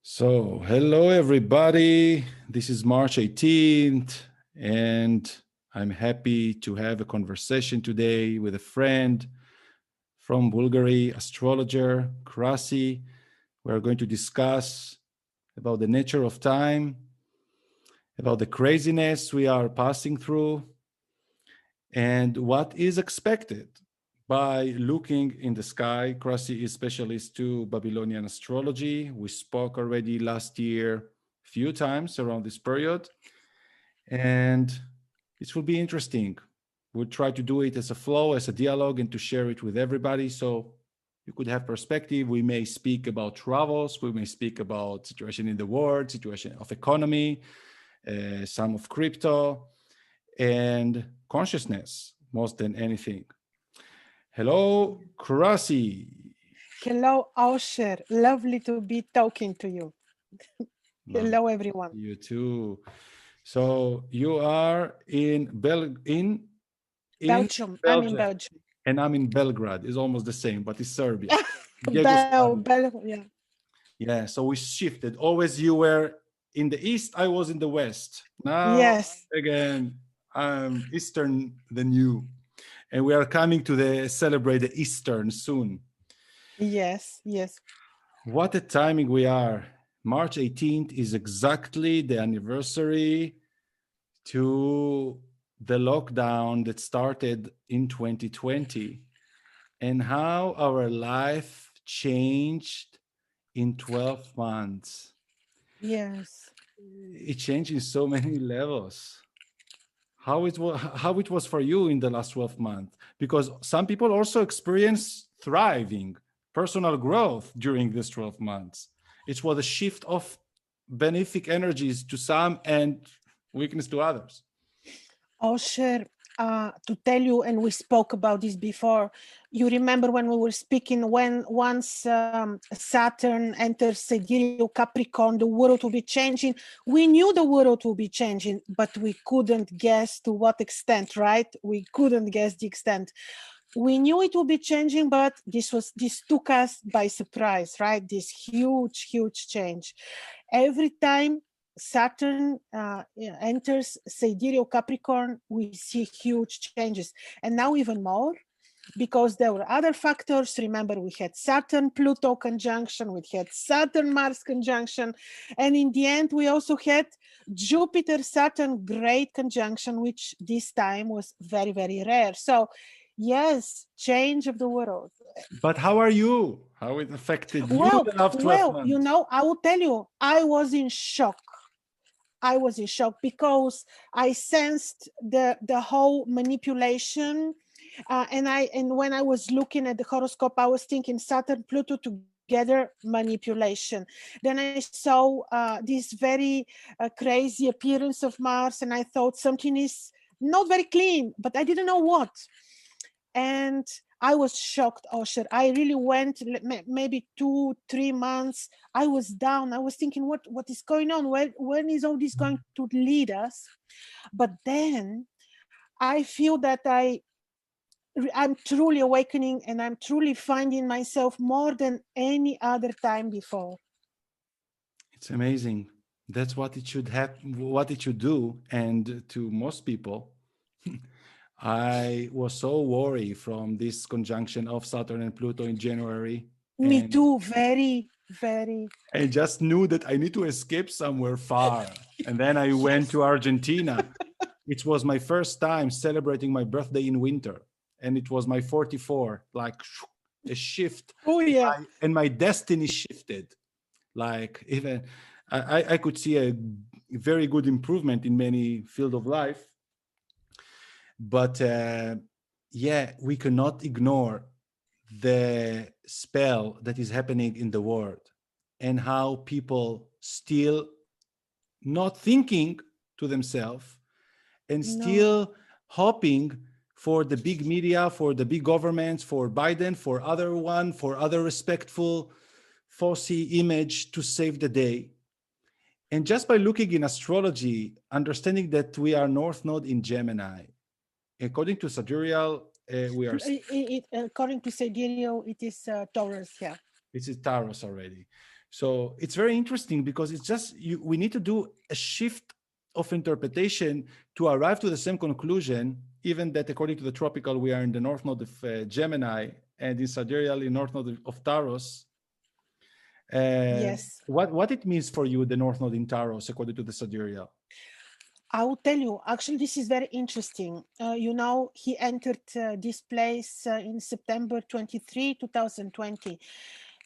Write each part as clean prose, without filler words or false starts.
So, hello everybody. This is March 18th, and I'm happy to have a conversation today with a friend from Bulgaria, astrologer Krasi. We're going to discuss about the nature of time, about the craziness we are passing through, and what is expected by looking in the sky. Krasi is specialist to Babylonian astrology. We spoke already last year a few times around this period, and it will be interesting. We'll try to do it as a flow, as a dialogue, and to share it with everybody. So you could have perspective. We may speak about travels. We may speak about situation in the world, situation of economy, some of crypto, and consciousness more than anything. Hello, Krasi. Hello, Osher. Lovely to be talking to you. Hello, everyone. You too. So you are in Belgium. Belgium, I'm in Belgium. and I'm in Belgrade. It's almost the same, but it's Serbia. Yeah. Yeah. So we shifted. Always you were in the east. I was in the west. Now Yes. again, I'm eastern than you, and we are coming to celebrate the Eastern soon. Yes. What a timing we are. March 18th is exactly the anniversary to the lockdown that started in 2020 and how our life changed in 12 months. Yes. It changed in so many levels. How it was for you in the last 12 months? Because some people also experience thriving, personal growth during this 12 months. It was a shift of benefic energies to some and weakness to others. Osher, to tell you, and we spoke about this before, you remember when we were speaking, when once Saturn enters Sidereal Capricorn, the world will be changing. We knew the world will be changing, but we couldn't guess to what extent, right? We couldn't guess the extent. We knew it would be changing, but this took us by surprise, right? This huge change. Every time Saturn enters Sidereal Capricorn, we see huge changes. And now even more, because there were other factors. Remember, we had Saturn-Pluto conjunction, we had Saturn-Mars conjunction, and in the end, we also had Jupiter-Saturn great conjunction, which this time was very, very rare. So yes, change of the world. But how are you? How it affected you Well, the last 12 months? I will tell you, I was in shock. Because I sensed the whole manipulation, and when I was looking at the horoscope, I was thinking Saturn, Pluto together, manipulation. Then I saw this very crazy appearance of Mars, and I thought something is not very clean, but I didn't know what. And I was shocked, Osher. I really went maybe 2-3 months. I was down. I was thinking, what is going on? When is all this going to lead us? But then I feel that I'm truly awakening, and I'm truly finding myself more than any other time before. It's amazing. That's what it should what it should do. And to most people, I was so worried from this conjunction of Saturn and Pluto in January. Me too, very, very. I just knew that I need to escape somewhere far. And then I went to Argentina. It was my first time celebrating my birthday in winter. And it was my 44, like a shift. Oh, yeah. And my destiny shifted. Like even I could see a very good improvement in many fields of life. But yeah, we cannot ignore the spell that is happening in the world and how people still not thinking to themselves and still hoping for the big media, for the big governments, for Biden, for other respectful falsy image to save the day. And just by looking in astrology, understanding that we are North Node in Gemini, according to Sidereal, we are. According to Sidereal, it is Taurus. Yeah. This is Taurus already. So it's very interesting because it's just, we need to do a shift of interpretation to arrive to the same conclusion, even that according to the tropical, we are in the north node of Gemini, and in Sidereal in north node of Taurus. Yes. What it means for you, the north node in Taurus, according to the Sidereal? I will tell you, actually, this is very interesting. You know, he entered this place in September 23, 2020.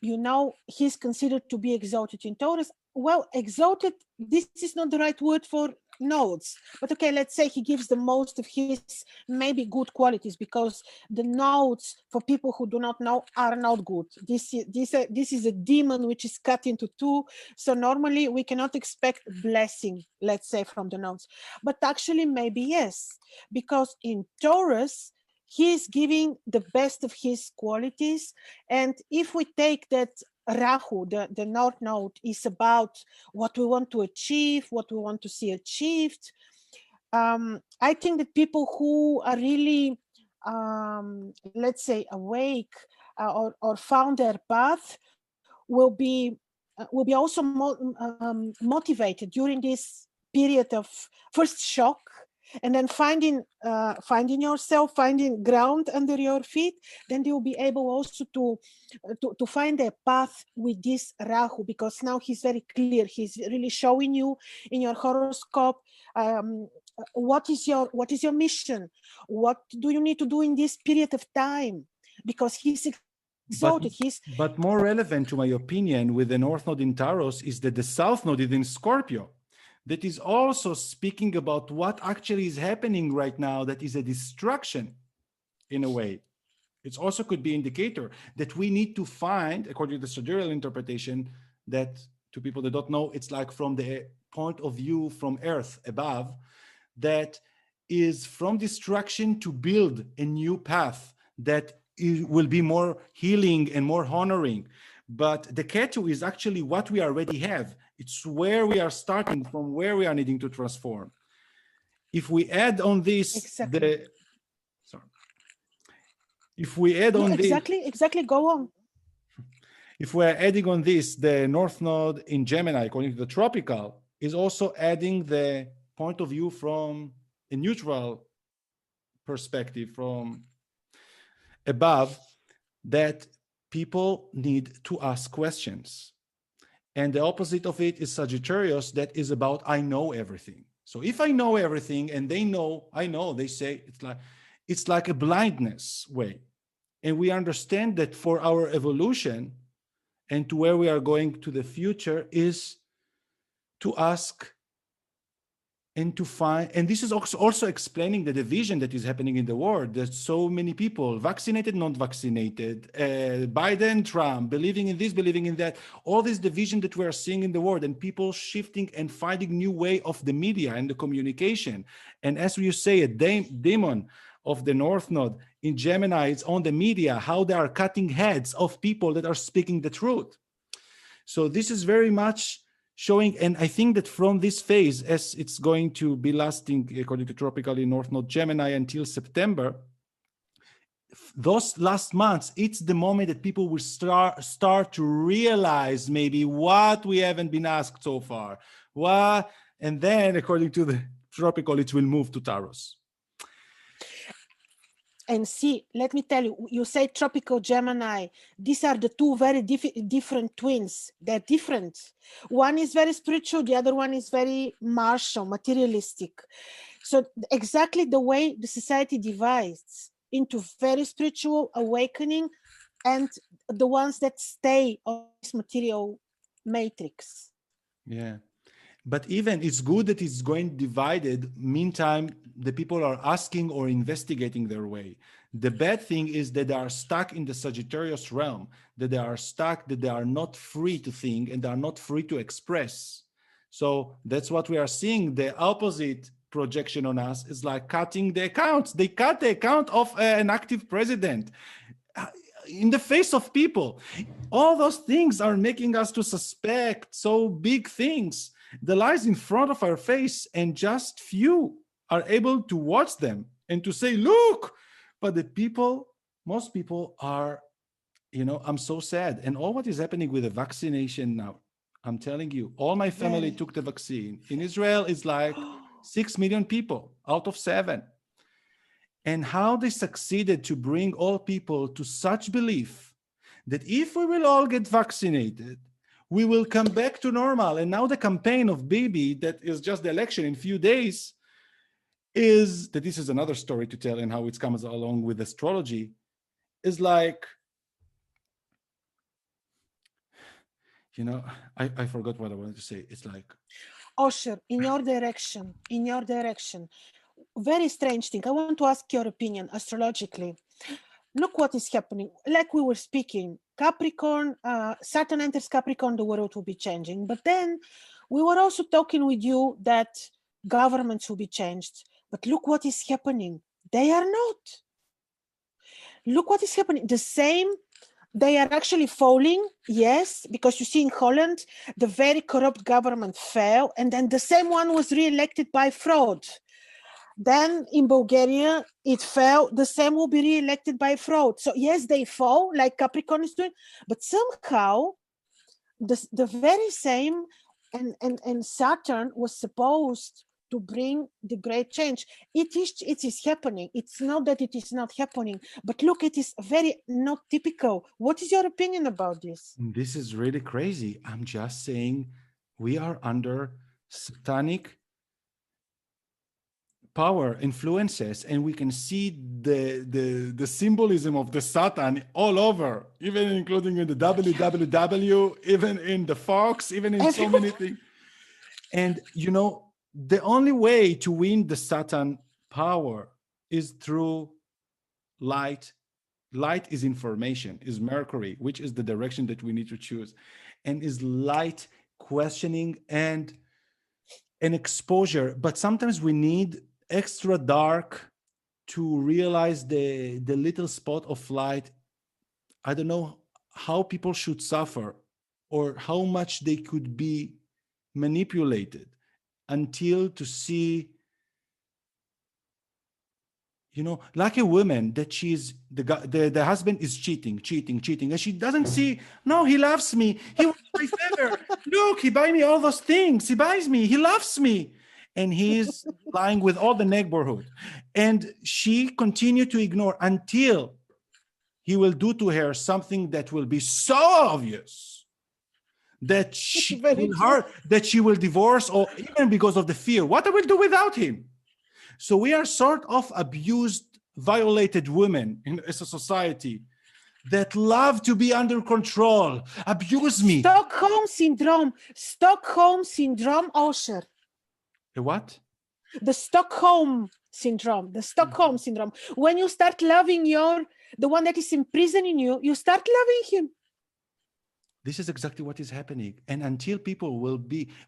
You know, he's considered to be exalted in Taurus. Well, exalted, this is not the right word for nodes, but okay, let's say he gives the most of his maybe good qualities, because the nodes, for people who do not know, are not good. This is a demon which is cut into two. So normally we cannot expect blessing, let's say, from the nodes. But actually maybe yes, because in Taurus, he is giving the best of his qualities. And if we take that Rahu, the North Node, is about what we want to achieve, what we want to see achieved. I think that people who are really, let's say, awake or found their path will be also motivated during this period of first shock, and then finding yourself, finding ground under your feet. Then they will be able also to find a path with this Rahu, because now he's very clear. He's really showing you in your horoscope what is your mission, what do you need to do in this period of time, because he's exalted. But more relevant, to my opinion, with the North Node in Taurus is that the South Node is in Scorpio. That is also speaking about what actually is happening right now, that is a distraction in a way. It also could be indicator that we need to find, according to the sidereal interpretation, that to people that don't know, it's like from the point of view from Earth above, that is from distraction to build a new path that will be more healing and more honoring. But the Ketu is actually what we already have. It's where we are starting from, where we are needing to transform. If we add on this, if we add on exactly, go on. If we're adding on this, the North Node in Gemini, according to the tropical, is also adding the point of view from a neutral perspective from above, that people need to ask questions. And the opposite of it is Sagittarius, that is about I know everything. So if I know everything and they know, I know, they say it's like a blindness way. And we understand that for our evolution and to where we are going to the future is to ask and to find, and this is also explaining the division that is happening in the world. There's so many people, vaccinated, non-vaccinated, Biden, Trump, believing in this, believing in that, all this division that we are seeing in the world, and people shifting and finding new way of the media and the communication. And as you say, a demon of the North Node in Gemini, it's on the media, how they are cutting heads of people that are speaking the truth. So this is very much showing, and I think that from this phase, as it's going to be lasting according to tropically North Node Gemini until September, those last months, it's the moment that people will start to realize maybe what we haven't been asked so far. What, and then according to the tropical, it will move to Taurus. And see, let me tell you, you say tropical Gemini. These are the two very different twins. They're different. One is very spiritual, the other one is very martial, materialistic. So exactly the way the society divides into very spiritual awakening and the ones that stay on this material matrix. Yeah. But even it's good that it's going divided. Meantime, the people are asking or investigating their way. The bad thing is that they are stuck in the Sagittarius realm, that they are stuck, that they are not free to think and they are not free to express. So that's what we are seeing. The opposite projection on us is like cutting the accounts. They cut the account of an active president in the face of people. All those things are making us to suspect so big things. The lies in front of our face, and just few are able to watch them and to say, look, but the people, most people are you know, I'm so sad. And all what is happening with the vaccination now, I'm telling you, all my family Very. took the vaccine. In Israel, it's like 6 million people out of 7. And how they succeeded to bring all people to such belief that if we will all get vaccinated, we will come back to normal. And now the campaign of Bibi, that is just the election in few days, is that this is another story to tell and how it comes along with astrology, is like, you know, I forgot what I wanted to say. It's like, Osher, in your direction, very strange thing. I want to ask your opinion astrologically. Look what is happening. Like we were speaking, Capricorn, Saturn enters Capricorn, the world will be changing. But then we were also talking with you that governments will be changed. But look what is happening. They are not. Look what is happening. The same, they are actually falling, yes, because you see in Holland, the very corrupt government fell, and then the same one was re-elected by fraud. Then in Bulgaria, it fell, the same will be re-elected by fraud. So yes, they fall, like Capricorn is doing, but somehow the very same, and Saturn was supposed to bring the great change. It is happening. It's not that it is not happening, but look, it is very not typical. What is your opinion about this? this is really crazy. I'm just saying we are under satanic power influences, and we can see the symbolism of the Satan all over, even including in the www, even in the Fox, even in so many things. And you know, the only way to win the Satan power is through light. Light is information, is Mercury, which is the direction that we need to choose, and is light, questioning, and an exposure. But sometimes we need extra dark to realize the little spot of light. I don't know how people should suffer or how much they could be manipulated until to see, you know, like a woman that she's the husband is cheating, and she doesn't see, no, he loves me, he wants my favor, look, he buy me all those things, he buys me, he loves me, and he's lying with all the neighborhood, and she continued to ignore until he will do to her something that will be so obvious that she will divorce, or even because of the fear, what I will do without him. So we are sort of abused, violated women as a society that love to be under control. Abuse me. Stockholm syndrome, Osher. A what? The Stockholm syndrome. When you start loving the one that is imprisoning you, you start loving him. This is exactly what is happening. And until people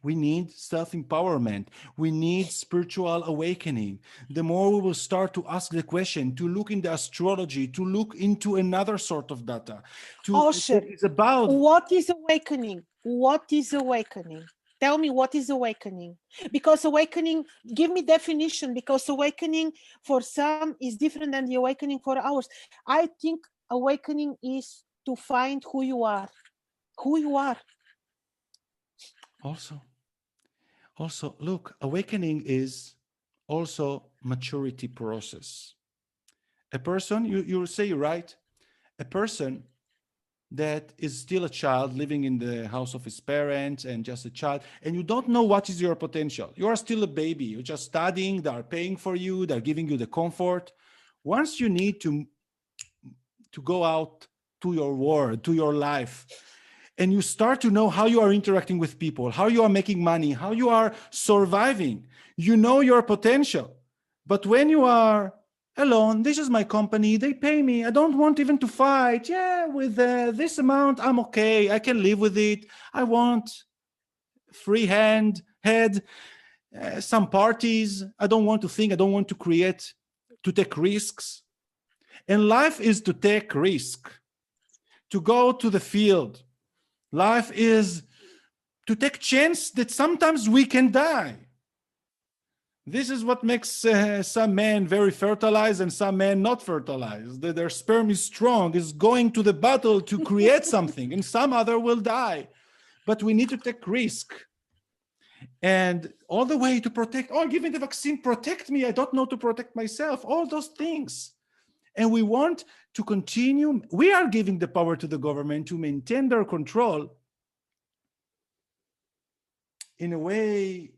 we need self-empowerment. We need spiritual awakening. The more we will start to ask the question, to look in the astrology, to look into another sort of data. Osher, it's about what is awakening? What is awakening? Tell me, what is awakening? Because awakening, give me definition, because awakening for some is different than the awakening for ours. I think awakening is to find who you are. Who you are. Also, look, awakening is also maturity process. A person, you say you're right, a person that is still a child living in the house of his parents and just a child, and you don't know what is your potential. You are still a baby. You're just studying. They are paying for you. They're giving you the comfort. Once you need to go out to your world, to your life, and you start to know how you are interacting with people, how you are making money, how you are surviving, you know your potential. But when you are alone, this is my company, they pay me, I don't want even to fight. Yeah, with this amount, I'm okay, I can live with it. I want free head, some parties. I don't want to think, I don't want to create, to take risks. And life is to take risk, to go to the field. Life is to take chance that sometimes we can die. This is what makes some men very fertilized and some men not fertilized. Their sperm is strong, is going to the battle to create something, and some other will die. But we need to take risk. And all the way to protect, oh, giving the vaccine, protect me. I don't know to protect myself, all those things. And we want to continue. We are giving the power to the government to maintain their control in a way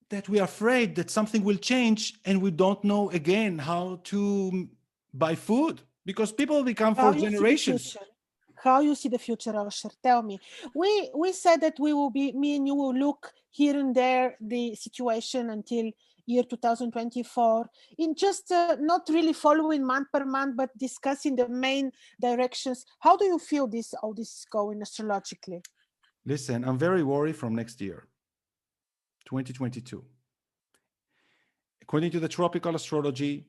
that we are afraid that something will change and we don't know again how to buy food because people become for generations. How you see the future, Osher? Tell me. We said that we will be, me and you will look here and there the situation until year 2024 in just not really following month per month, but discussing the main directions. How do you feel all this is going astrologically? Listen, I'm very worried from next year, 2022. According to the tropical astrology,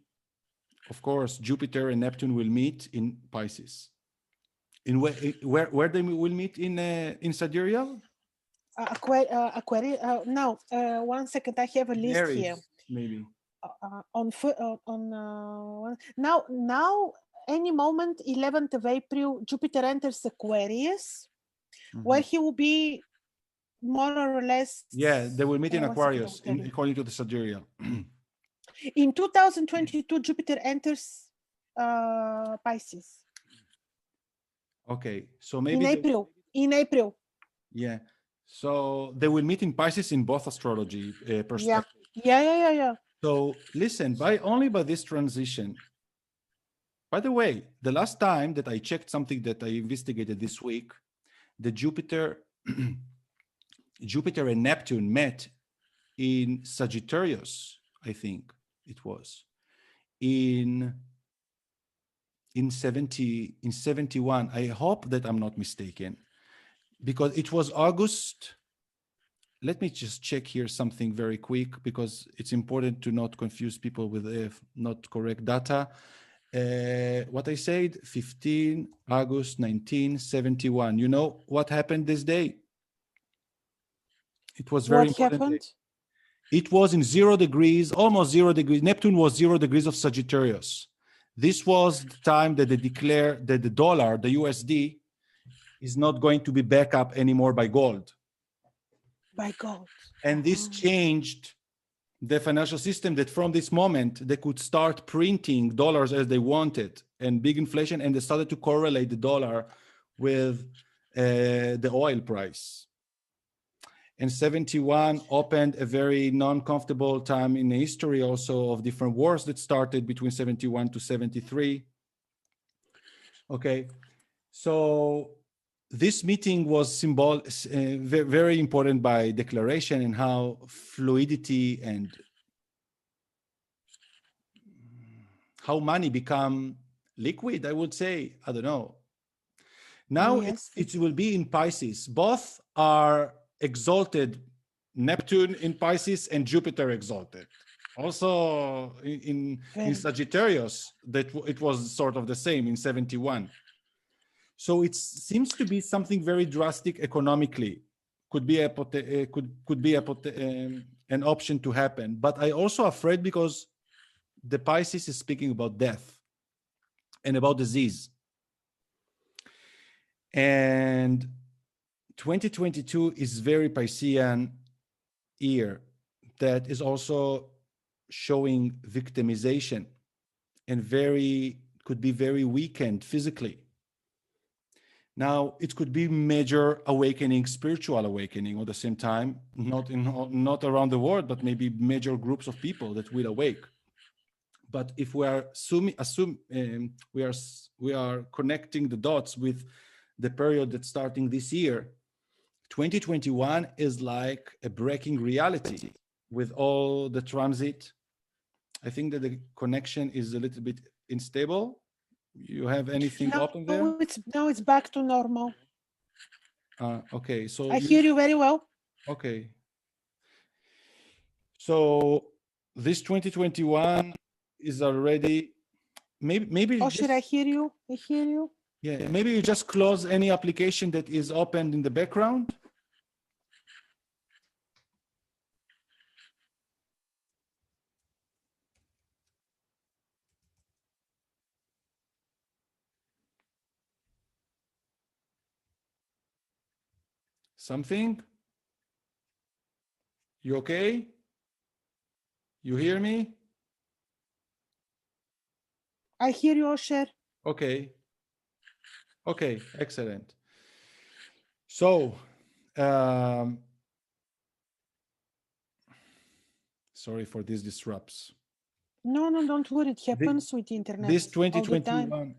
of course, Jupiter and Neptune will meet in Pisces. In where they will meet in Sidereal? Aquarius. No, 1 second. I have a list Aries, here. maybe. Now, any moment, 11th of April, Jupiter enters Aquarius, where he will be more or less. Yeah, they will meet in Aquarius, according to the Sidereal. In 2022, Jupiter enters Pisces. Okay, so maybe in April. Yeah, so they will meet in Pisces in both astrology perspectives. Yeah. So listen, only by this transition. By the way, the last time that I checked something that I investigated this week, the Jupiter and Neptune met in Sagittarius, I think it was, in 71. I hope that I'm not mistaken, because it was August. Let me just check here something very quick, because it's important to not confuse people with not correct data. What I said, 15 August 1971. You know what happened this day? It was very important. What happened? It was in 0 degrees, almost 0 degrees. Neptune was 0 degrees of Sagittarius. This was the time that they declared that the dollar, the USD, is not going to be backed up anymore by gold. By gold. And this changed the financial system, that from this moment, they could start printing dollars as they wanted, and big inflation, and they started to correlate the dollar with the oil price. And 71 opened a very non-comfortable time in the history also of different wars that started between 71 to 73. Okay, so this meeting was very important by declaration, and how fluidity and how money become liquid, I would say. I don't know. Now it will be in Pisces. Both are exalted, Neptune in Pisces and Jupiter exalted. Also in Sagittarius, that it was sort of the same in 71. So it seems to be something very drastic economically. Could be an option to happen. But I also afraid, because the Pisces is speaking about death and about disease. And 2022 is very Piscean year that is also showing victimization and could be very weakened physically. Now, it could be major awakening, spiritual awakening at the same time, not around the world, but maybe major groups of people that will awake. But if we are we are connecting the dots with the period that's starting this year, 2021 is like a breaking reality with all the transit. I think that the connection is a little bit unstable. You have anything open there? It's back to normal. Okay, so I hear you very well. Okay. So this 2021 is already maybe. Oh, should I hear you? I hear you. Yeah, maybe you just close any application that is opened in the background. something? You okay? You hear me? I hear you, Osher. Okay. Okay, excellent. So, sorry for these disrupts. No, don't worry. It happens with the internet This all the time. 2021,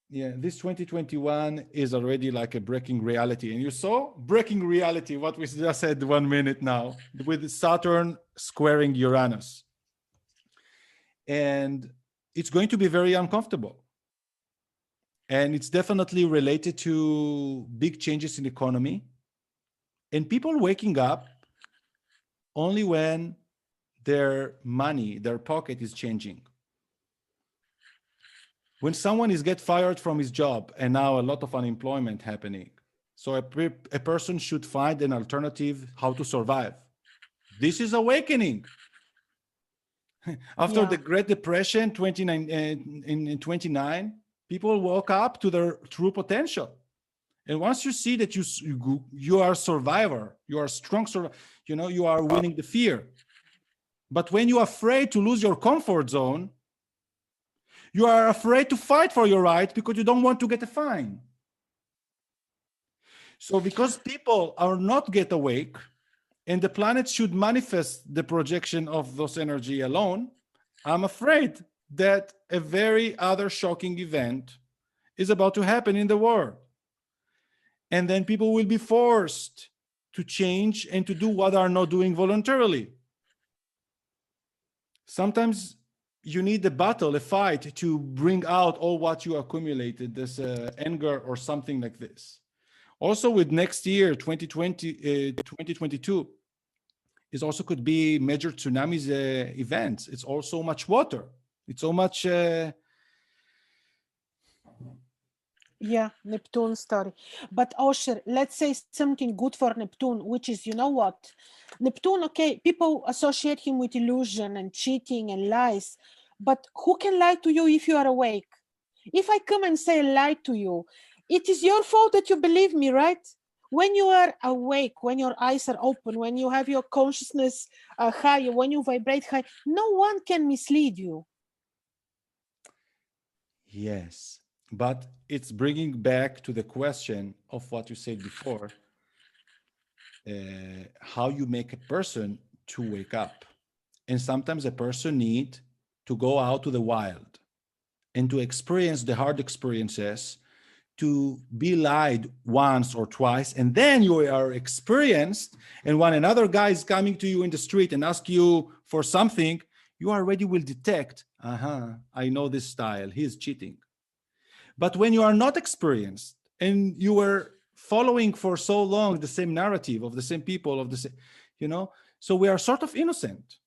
yeah, this 2021 is already like a breaking reality. And you saw breaking reality, what we just said 1 minute now, with Saturn squaring Uranus. And it's going to be very uncomfortable. And it's definitely related to big changes in the economy and people waking up only when their money, their pocket is changing. When someone is get fired from his job and now a lot of unemployment happening, so a person should find an alternative how to survive. This is awakening. After the Great Depression, 29, people woke up to their true potential. And once you see that you are a survivor, you are a strong survivor, you know, you are winning the fear. But when you are afraid to lose your comfort zone, you are afraid to fight for your right because you don't want to get a fine. So because people are not get awake, and the planet should manifest the projection of those energy alone, I'm afraid that a very other shocking event is about to happen in the world. And then people will be forced to change and to do what they are not doing voluntarily. Sometimes you need a battle, a fight to bring out all what you accumulated, this anger or something like this. Also with next year, 2022, it also could be major tsunamis events. It's also much water. It's so much... Yeah, Neptune story. But Osher, let's say something good for Neptune, which is, you know what? Neptune, okay, people associate him with illusion and cheating and lies. But who can lie to you if you are awake? If I come and say a lie to you, it is your fault that you believe me, right? When you are awake, when your eyes are open, when you have your consciousness high, when you vibrate high, no one can mislead you. Yes, but it's bringing back to the question of what you said before, how you make a person to wake up. And sometimes a person need to go out to the wild and to experience the hard experiences, to be lied once or twice, and then you are experienced, and when another guy is coming to you in the street and ask you for something, you already will detect, I know this style, he's cheating. But when you are not experienced and you were following for so long the same narrative of the same people, of the same, you know, so we are sort of innocent.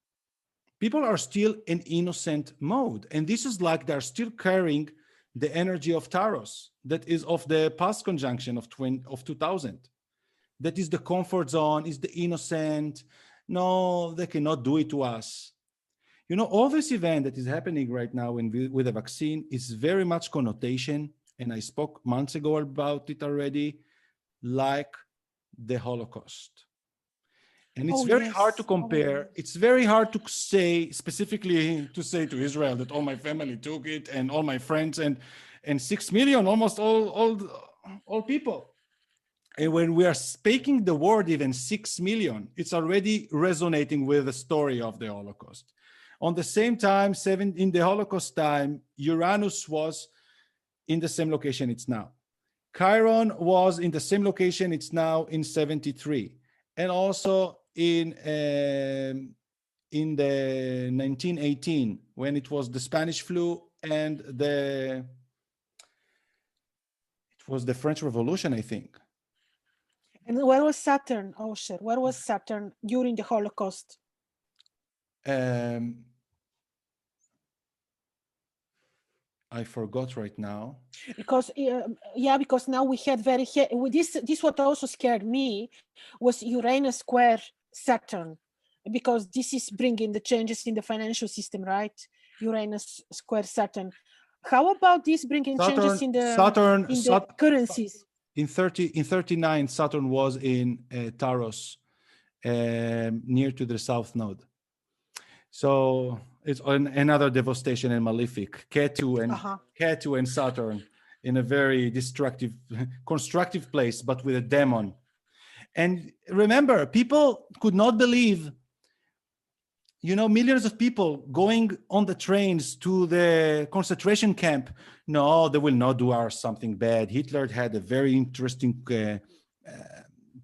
People are still in innocent mode. And this is like they're still carrying the energy of Taurus, that is of the past conjunction of 2000. That is the comfort zone, is the innocent. No, they cannot do it to us. You know, all this event that is happening right now with the vaccine is very much connotation, and I spoke months ago about it already, like the Holocaust. And it's very hard to compare. It's very hard to say, specifically to say to Israel that all my family took it and all my friends and 6 million, almost all people. And when we are speaking the word even 6 million, it's already resonating with the story of the Holocaust. On the same time, in the Holocaust time, Uranus was in the same location it's now. Chiron was in the same location it's now in 73. And also in the 1918, when it was the Spanish flu and it was the French Revolution, I think. And where was Saturn, Osher? Where was Saturn during the Holocaust? I forgot right now. Because because now we had this what also scared me was Uranus square Saturn, because this is bringing the changes in the financial system, right? Uranus square Saturn. How about this bringing changes in the currencies? in 39, Saturn was in Taurus, near to the south node. So it's another devastation and malefic. Ketu and Saturn in a very destructive, constructive place, but with a demon. And remember, people could not believe, millions of people going on the trains to the concentration camp. No, they will not do something bad. Hitler had a very interesting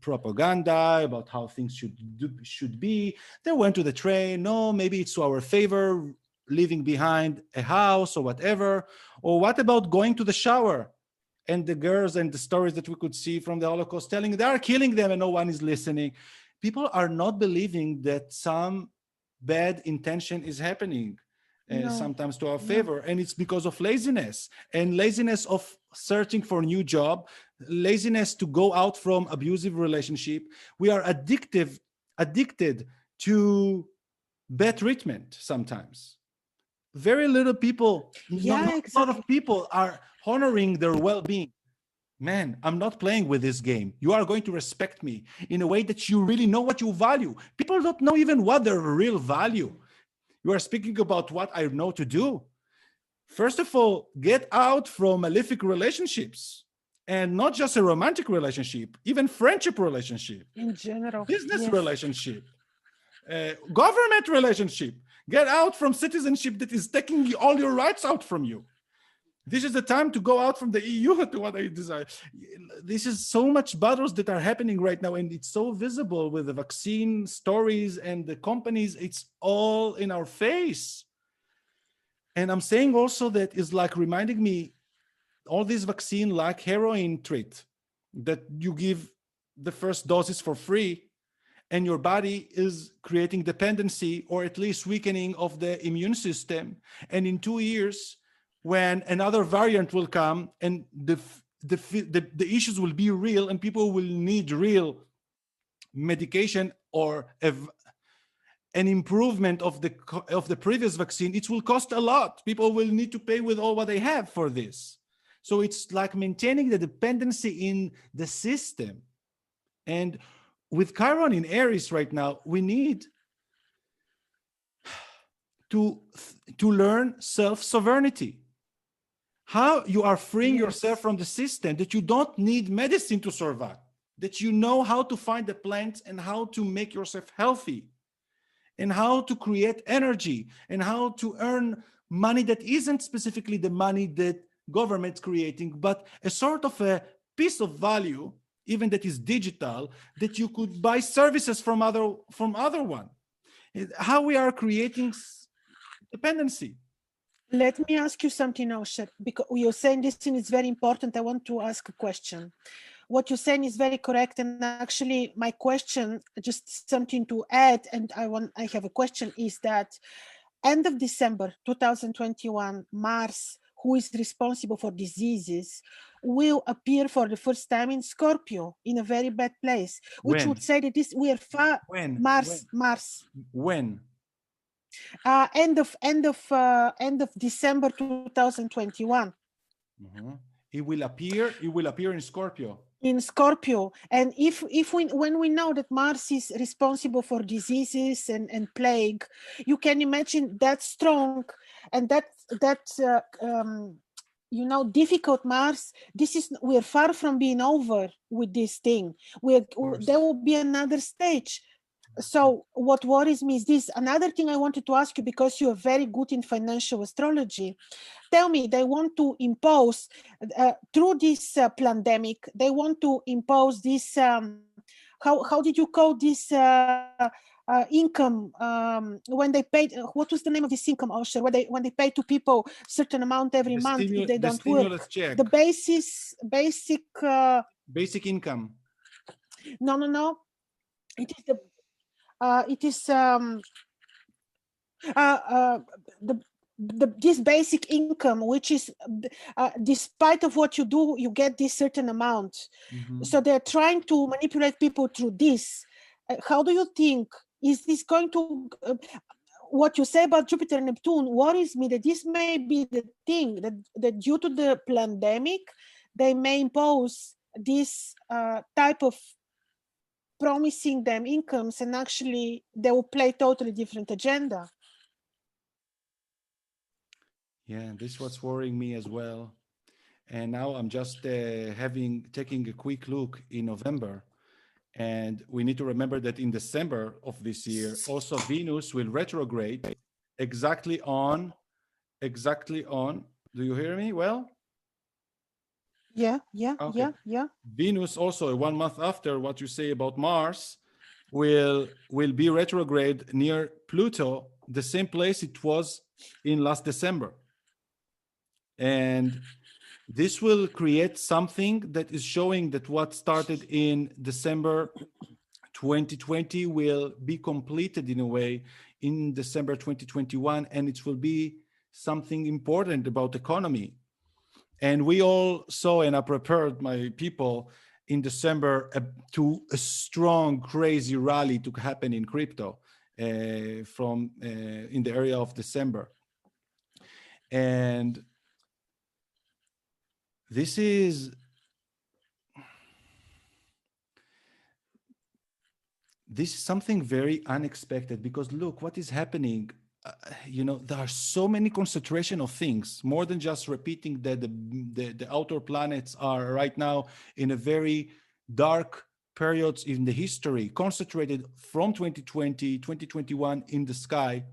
propaganda about how things should be. They went to the train. No, maybe it's to our favor, leaving behind a house or whatever. Or what about going to the shower? And the girls and the stories that we could see from the Holocaust telling they are killing them and no one is listening. People are not believing that some bad intention is happening sometimes to our favor. And it's because of laziness of searching for a new job, laziness to go out from abusive relationship. We are addicted to bad treatment sometimes. Very little people, not a lot of people are honoring their well-being. Man, I'm not playing with this game. You are going to respect me in a way that you really know what you value. People don't know even what their real value. You are speaking about what I know to do. First of all, get out from malefic relationships, and not just a romantic relationship, even friendship relationship, in general, business relationship, government relationship. Get out from citizenship that is taking all your rights out from you. This is the time to go out from the EU to what I desire. This is so much battles that are happening right now, and it's so visible with the vaccine stories and the companies. It's all in our face. And I'm saying also that is like reminding me, all these vaccine like heroin treat that you give the first doses for free, and your body is creating dependency or at least weakening of the immune system. And in 2 years, when another variant will come and the issues will be real and people will need real medication or an improvement of the previous vaccine, it will cost a lot. People will need to pay with all what they have for this. So it's like maintaining the dependency in the system. And with Chiron in Aries right now, we need to learn self-sovereignty. How you are freeing yourself from the system, that you don't need medicine to survive, that you know how to find the plants and how to make yourself healthy, and how to create energy, and how to earn money that isn't specifically the money that government's creating, but a sort of a piece of value, even that is digital, that you could buy services from other one. How we are creating dependency. Let me ask you something, Osher, because you're saying this thing is very important. I want to ask a question. What you're saying is very correct. And actually my question, just something to add, and I have a question, is that end of December 2021, Mars, who is responsible for diseases, will appear for the first time in Scorpio in a very bad place, which would say that we are far. Mars. When? End of December 2021. It will appear in Scorpio. In Scorpio. And when we know that Mars is responsible for diseases and plague, you can imagine that strong and that difficult Mars. We're far from being over with this thing. There will be another stage. So what worries me is this. Another thing I wanted to ask you, because you are very good in financial astrology. Tell me, they want to impose, through this pandemic, they want to impose this, how did you call this income, when they pay, what was the name of this income, Osher, when they pay to people certain amount every month if they don't work? Check. The basic income. No. It is this basic income, which is despite of what you do, you get this certain amount. So they're trying to manipulate people through this. How do you think, is this going to, what you say about Jupiter and Neptune worries me, that this may be the thing that due to the pandemic, they may impose this type of promising them incomes, and actually they will play totally different agenda. Yeah, this is what's worrying me as well. And now I'm just taking a quick look in November. And we need to remember that in December of this year, also Venus will retrograde exactly on, do you hear me well? Yeah. Okay. Venus also 1 month after what you say about Mars will be retrograde near Pluto, the same place it was in last December. And this will create something that is showing that what started in December 2020 will be completed in a way in December 2021, and it will be something important about economy. And we all saw, and I prepared my people in December to a strong, crazy rally to happen in crypto from in the area of December. And this is something very unexpected, because look what is happening. There are so many concentration of things, more than just repeating that the outer planets are right now in a very dark periods in the history, concentrated from 2020, 2021 in the sky.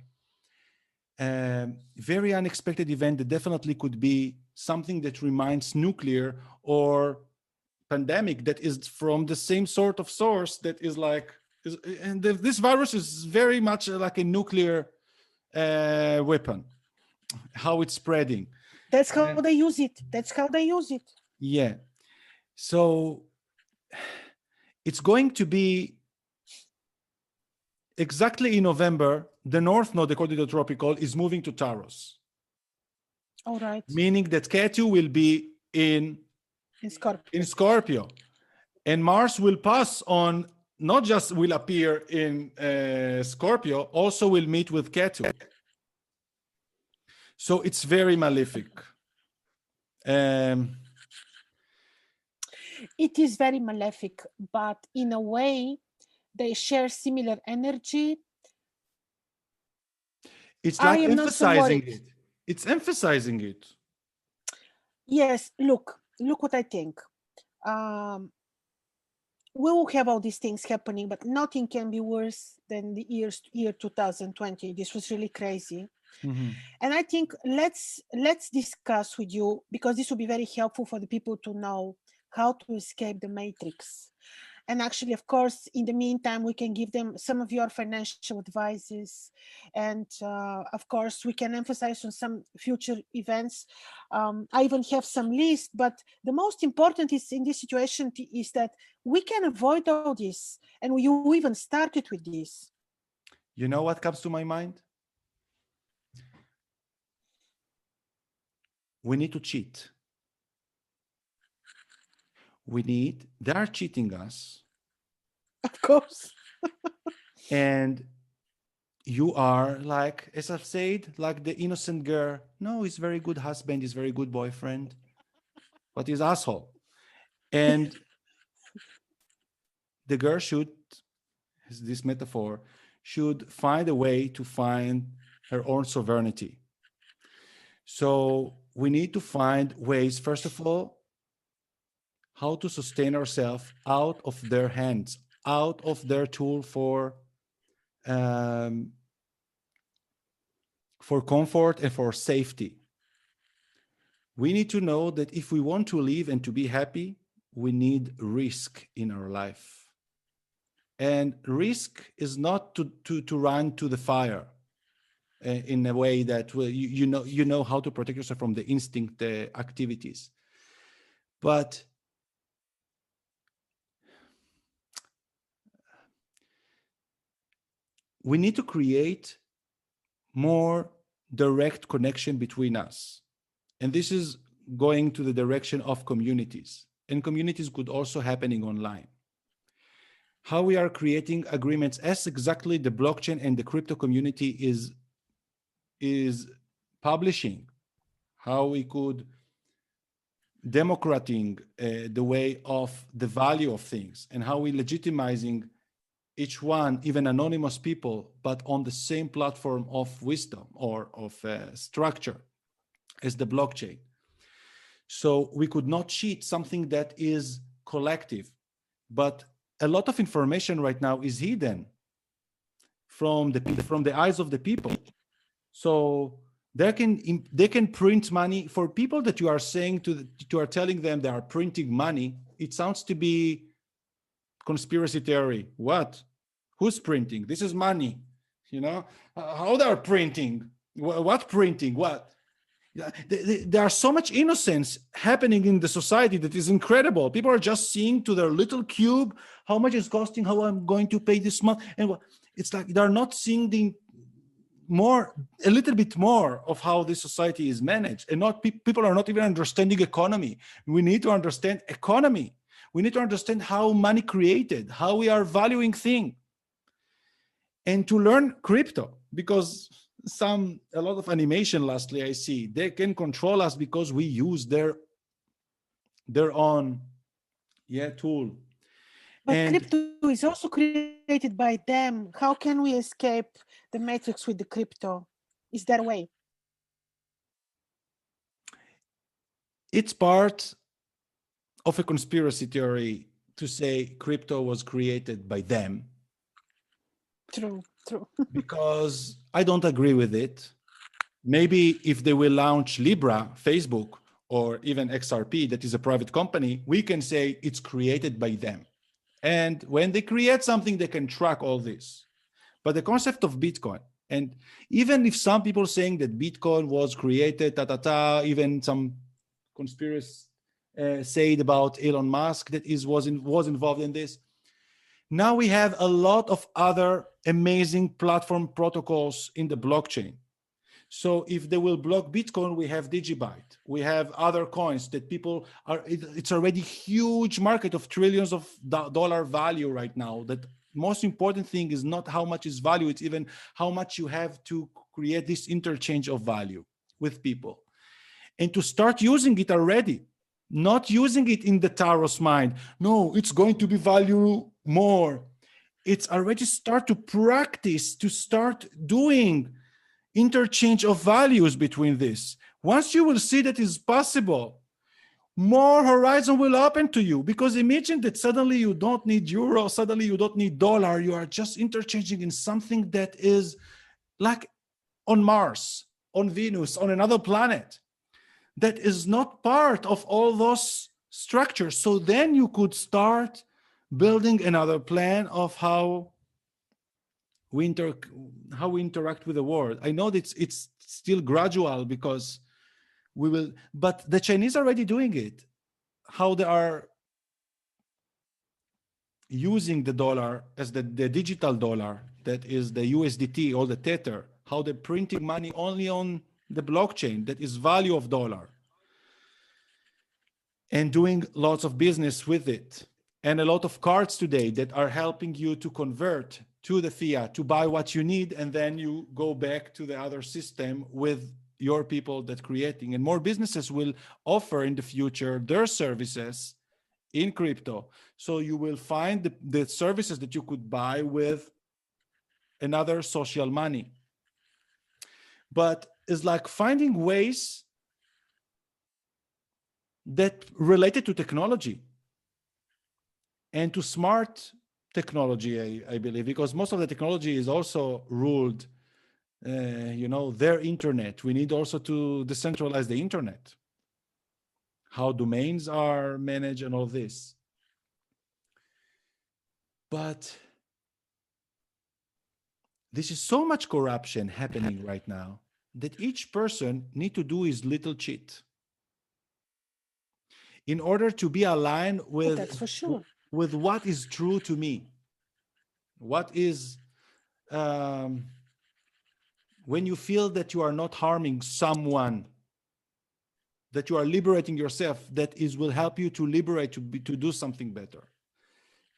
Very unexpected event that definitely could be something that reminds nuclear or pandemic that is from the same sort of source that is like, and this virus is very much like a nuclear weapon, how it's spreading. That's how they use it. Yeah. So it's going to be exactly in November, the North Node, according to Tropical, is moving to Taurus. All right. Meaning that Ketu will be in Scorpio. And Mars will pass on, not just will appear in Scorpio, also will meet with Ketu. So it's very malefic. It is very malefic, but in a way, they share similar energy. It's like emphasizing it. It's emphasizing it. Yes, look what I think. We will have all these things happening, but nothing can be worse than the year 2020. This was really crazy. Mm-hmm. And I think let's discuss with you, because this will be very helpful for the people to know how to escape the matrix. And actually, of course, in the meantime, we can give them some of your financial advices. And of course, we can emphasize on some future events. I even have some list, but the most important is in this situation is that we can avoid all this. And you even started with this. You know what comes to my mind? We need to cheat. They are cheating us. Of course. And you are like, as I've said, like the innocent girl. No, he's very good husband, he's very good boyfriend, but he's asshole. And the girl should, this metaphor, should find a way to find her own sovereignty. So we need to find ways, first of all, how to sustain ourselves out of their hands, out of their tool for comfort and for safety. We need to know that if we want to live and to be happy, we need risk in our life. And risk is not to run to the fire in a way that you know how to protect yourself from the instinct activities. But we need to create more direct connection between us. And this is going to the direction of communities. And communities could also happening online. How we are creating agreements, as exactly the blockchain and the crypto community is publishing, how we could democrating the way of the value of things, and how we legitimizing each one, even anonymous people, but on the same platform of wisdom or of structure as the blockchain. So we could not cheat something that is collective, but a lot of information right now is hidden from the eyes of the people. So they can print money for people that you are saying you are telling them they are printing money. It sounds to be conspiracy theory. What? Who's printing? This is money. You know, how they are printing? What printing? What? There are so much innocence happening in the society that is incredible. People are just seeing to their little cube how much it's costing, how I'm going to pay this month, and it's like they're not seeing a little bit more of how this society is managed, and not people are not even understanding economy. We need to understand economy. We need to understand how money created, how we are valuing things, and to learn crypto, because a lot of animation lastly I see they can control us because we use their own tool. But crypto is also created by them. How can we escape the matrix with the crypto? Is there a way? It's part of a conspiracy theory to say crypto was created by them. True. Because I don't agree with it. Maybe if they will launch Libra, Facebook, or even XRP, that is a private company, we can say it's created by them. And when they create something, they can track all this. But the concept of Bitcoin, and even if some people saying that Bitcoin was created, even some conspiracy said about Elon Musk that was involved in this. Now we have a lot of other amazing platform protocols in the blockchain. So if they will block Bitcoin, we have Digibyte. We have other coins that people are, it's already huge market of trillions of dollar value right now. That most important thing is not how much is value, it's even how much you have to create this interchange of value with people. And to start using it already, not using it in the Taros mind. No, it's going to be value more. It's already start to practice, to start doing interchange of values between this. Once you will see that is possible, more horizon will open to you, because imagine that suddenly you don't need euro, suddenly you don't need dollar, you are just interchanging in something that is like on Mars, on Venus, on another planet, that is not part of all those structures. So then you could start building another plan of how we interact with the world. I know that it's still gradual, because we will, but the Chinese are already doing it. How they are using the dollar as the digital dollar, that is the USDT or the Tether, how they're printing money only on the blockchain, that is value of dollar, and doing lots of business with it. And a lot of cards today that are helping you to convert to the fiat, to buy what you need, and then you go back to the other system with your people that creating. And more businesses will offer in the future their services in crypto. So you will find the services that you could buy with another social money. But it's like finding ways that related to technology and to smart technology, I believe, because most of the technology is also ruled, their internet. We need also to decentralize the internet, how domains are managed and all this. But this is so much corruption happening right now that each person need to do his little cheat in order to be aligned with, that's for sure, with what is true to me. What is, when you feel that you are not harming someone, that you are liberating yourself, that will help you to liberate, to do something better.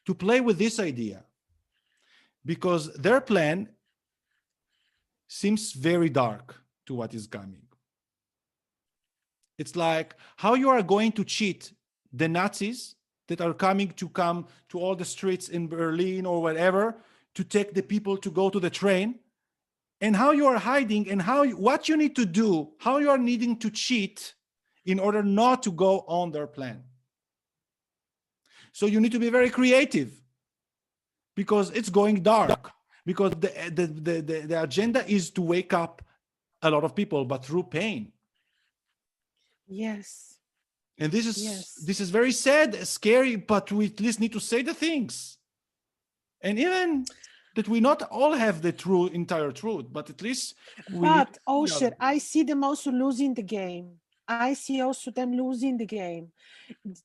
To play with this idea, because their plan seems very dark to what is coming. It's like how you are going to cheat the Nazis that are coming to all the streets in Berlin or whatever to take the people to go to the train, and how you are hiding, and what you need to do, how you are needing to cheat in order not to go on their plan. So you need to be very creative because it's going dark, because the agenda is to wake up a lot of people, but through pain. Yes. And this is very sad, scary, but we at least need to say the things. And even that we not all have the entire truth, but at least we But Osher, I see them also losing the game. I see also them losing the game.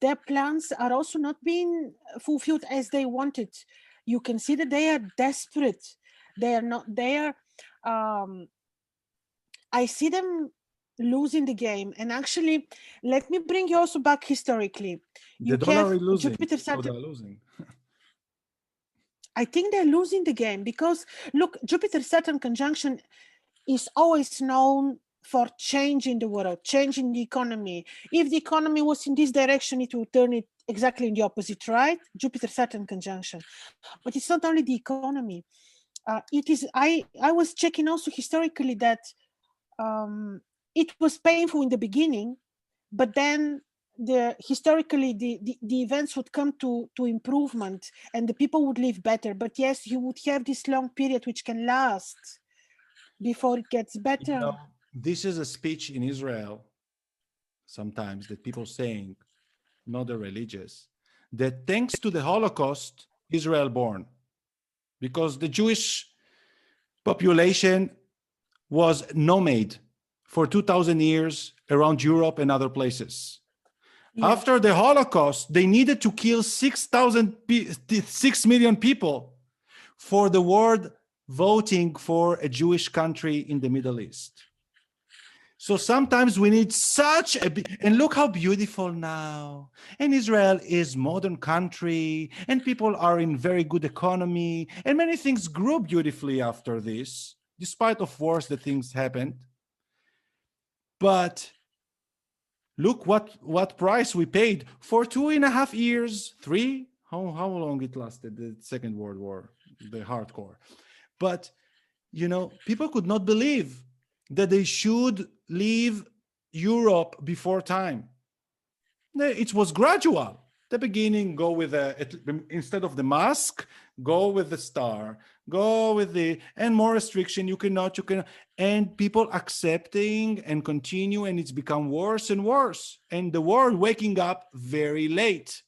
Their plans are also not being fulfilled as they wanted. You can see that they are desperate. They are not there. I see them losing the game. And actually, let me bring you also back historically. The dollar is losing. Jupiter, Saturn. So they're losing. I think they're losing the game because, look, Jupiter-Saturn conjunction is always known for changing the world, changing the economy. If the economy was in this direction, it will turn it exactly in the opposite, right? Jupiter-Saturn conjunction. But it's not only the economy. It is. I was checking also historically that it was painful in the beginning, but then historically the events would come to improvement and the people would live better. But yes, you would have this long period which can last before it gets better. You know, this is a speech in Israel sometimes that people saying, not the religious, that thanks to the Holocaust, Israel born, because the Jewish population was nomad for 2,000 years around Europe and other places. Yeah. After the Holocaust, they needed to kill 6 million people for the world voting for a Jewish country in the Middle East. So sometimes we need such a and look how beautiful now. And Israel is modern country, and people are in very good economy, and many things grew beautifully after this, despite of wars that things happened. But look what price we paid for 2.5 years, 3. How long it lasted, the Second World War, the hardcore. But you know, people could not believe that they should leave Europe before time. It was gradual. The beginning, go with instead of the mask, go with the star, go with and more restriction. You cannot, and people accepting and continue, and it's become worse and worse. And the world waking up very late.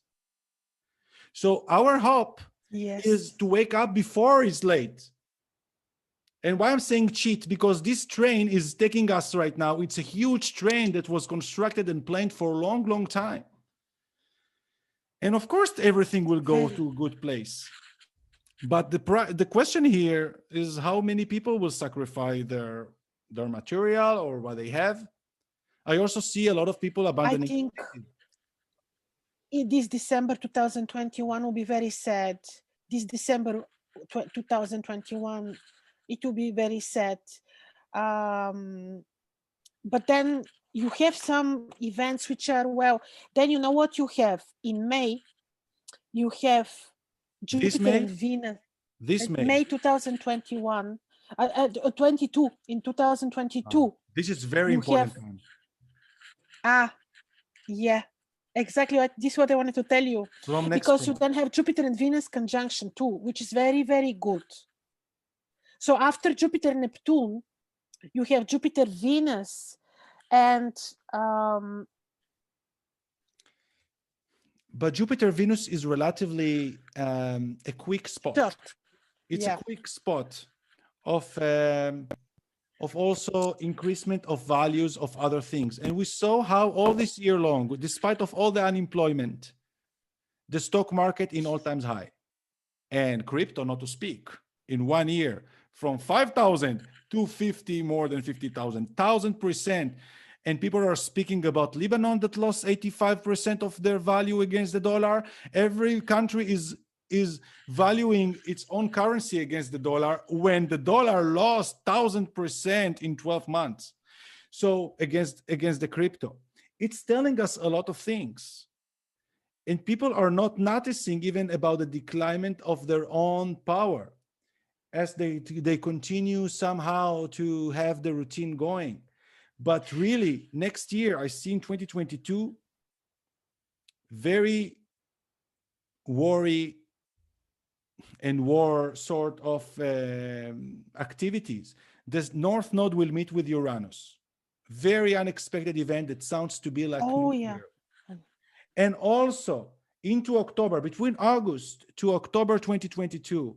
So our hope is to wake up before it's late. And why I'm saying cheat, because this train is taking us right now. It's a huge train that was constructed and planned for a long, long time. And of course, everything will go to a good place. But the question here is how many people will sacrifice their material or what they have. I also see a lot of people abandoning. I think this December 2021 will be very sad. This December 2021, it will be very sad. But then you have some events which are, well, then you know what you have. In May, you have Jupiter and Venus. This May? May 2021. 22, in 2022. This is very important. Yeah. Exactly. This is what I wanted to tell you. Because you then have Jupiter and Venus conjunction too, which is very, very good. So after Jupiter Neptune, you have Jupiter Venus, and but Jupiter Venus is relatively a quick spot. Sure. It's a quick spot of also increasement of values of other things. And we saw how all this year long, despite of all the unemployment, the stock market in all-time high, and crypto not to speak, in 1 year from 5,000 to 50, more than 50,000, 1,000%. And people are speaking about Lebanon that lost 85% of their value against the dollar. Every country is valuing its own currency against the dollar when the dollar lost 1,000% in 12 months. So against the crypto. it's telling us a lot of things. And people are not noticing even about the declinement of their own power as they continue somehow to have the routine going. But really, next year, I see in 2022, very worry and war sort of activities. This North Node will meet with Uranus. Very unexpected event that sounds to be like nuclear. And also into October, between August to October 2022,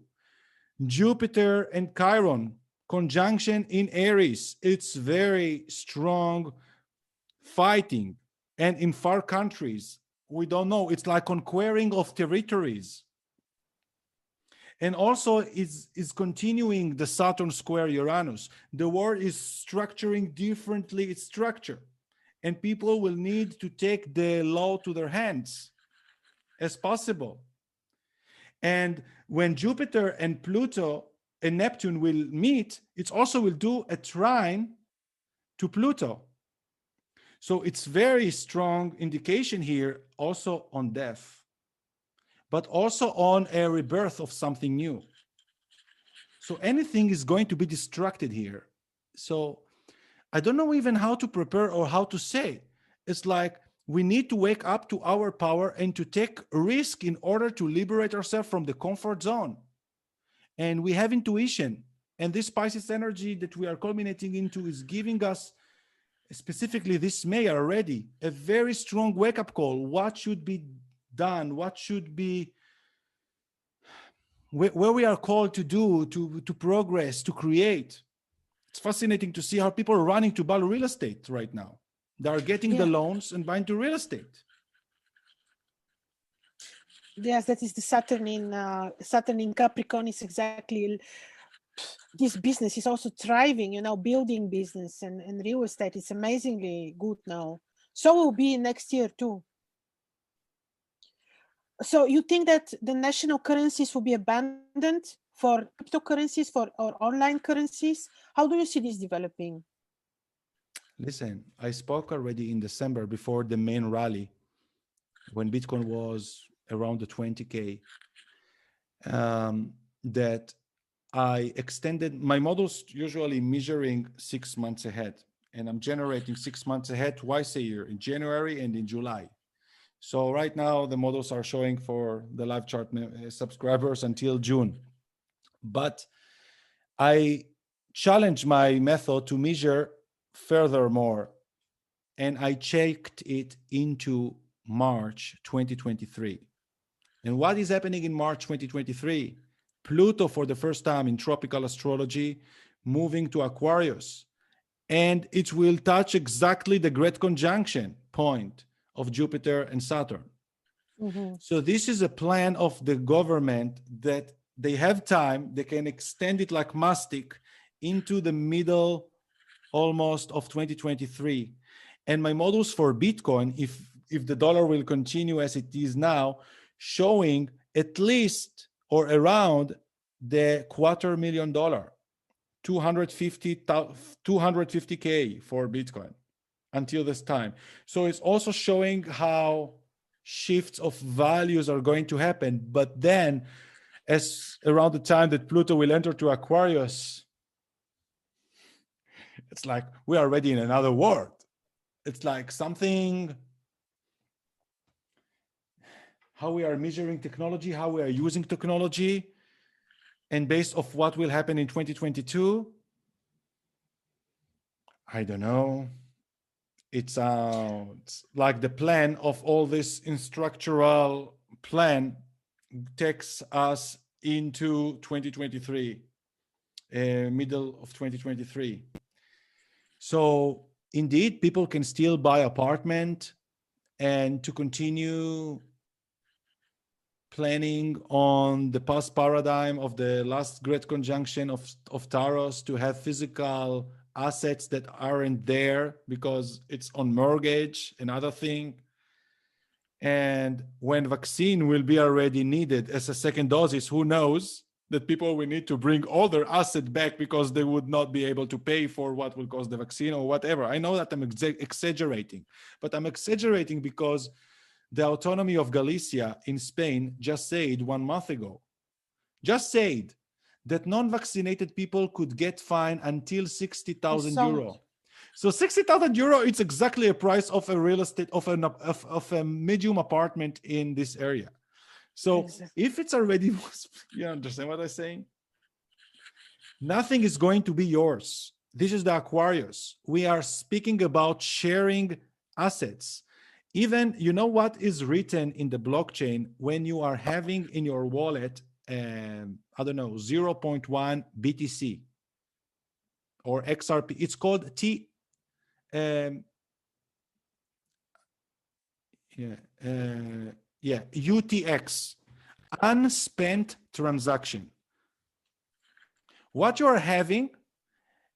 Jupiter and Chiron conjunction in Aries. It's very strong fighting. And in far countries, we don't know. It's like conquering of territories. And also is continuing the Saturn square Uranus. The war is structuring differently its structure. And people will need to take the law to their hands as possible. And when Jupiter and Pluto and Neptune will meet, it also will do a trine to Pluto. So it's very strong indication here also on death, but also on a rebirth of something new. So anything is going to be distracted here. So I don't know even how to prepare or how to say. It's like we need to wake up to our power and to take risk in order to liberate ourselves from the comfort zone. And we have intuition. And this Pisces energy that we are culminating into is giving us, specifically this May already, a very strong wake-up call. What should be done? What should be, where we are called to do, to progress, to create. It's fascinating to see how people are running to buy real estate right now. They are getting the loans and buying to real estate. Yes, that is the Saturn in Capricorn is exactly this business is also thriving, building business and real estate. It's amazingly good now. So will be next year too. So you think that the national currencies will be abandoned for cryptocurrencies, or online currencies? How do you see this developing? Listen, I spoke already in December before the main rally when Bitcoin was around the 20K, that I extended my models, usually measuring 6 months ahead, and I'm generating 6 months ahead twice a year, in January and in July. So right now the models are showing for the live chart subscribers until June. But I challenged my method to measure furthermore, and I checked it into March 2023. And what is happening in March 2023? Pluto, for the first time in tropical astrology, moving to Aquarius. And it will touch exactly the great conjunction point of Jupiter and Saturn. Mm-hmm. So this is a plan of the government that they have time, they can extend it like mastic into the middle almost of 2023. And my models for Bitcoin, if the dollar will continue as it is now, showing at least or around the $250,000, 250K for Bitcoin until this time. So it's also showing how shifts of values are going to happen. But then as around the time that Pluto will enter to Aquarius, it's like we're already in another world. It's like something, how we are measuring technology, how we are using technology, and based off what will happen in 2022, I don't know. It's like the plan of all this structural plan takes us into 2023, middle of 2023. So indeed, people can still buy apartment and to continue planning on the past paradigm of the last great conjunction of Taurus, to have physical assets that aren't there because it's on mortgage, another thing. And when vaccine will be already needed as a second dose, who knows? that people will need to bring all their asset back because they would not be able to pay for what will cost the vaccine or whatever. I know that I'm exaggerating, but I'm exaggerating because the autonomy of Galicia in Spain just said 1 month ago, just said that non-vaccinated people could get fined until 60,000 euro. So 60,000 euro, it's exactly a price of a real estate, of a medium apartment in this area. So if it's already, you understand what I'm saying? Nothing is going to be yours. This is the Aquarius. We are speaking about sharing assets. Even, you know what is written in the blockchain when you are having in your wallet, I don't know, 0.1 BTC or XRP. It's called UTX, unspent transaction. What you are having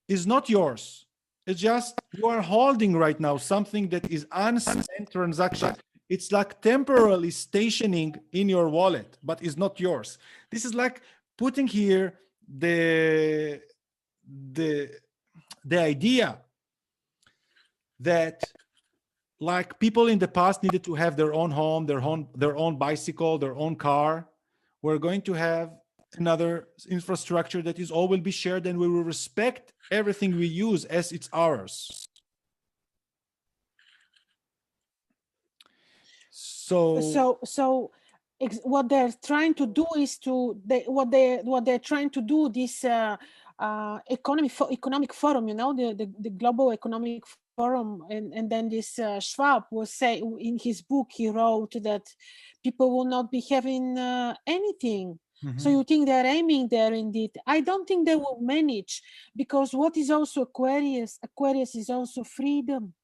is not yours. It's just you are holding right now something that is unspent transaction. It's like temporarily stationing in your wallet, but is not yours. This is like putting here the idea that like people in the past needed to have their own home, their own bicycle, their own car. We're going to have another infrastructure that is all will be shared, and we will respect everything we use as it's ours. So what they're trying to do is what they're trying to do, this economic forum, you know, the global economic forum, and then this Schwab was say in his book, he wrote that people will not be having anything. So you think they're aiming there indeed? I don't think they will manage, because what is also Aquarius is also freedom.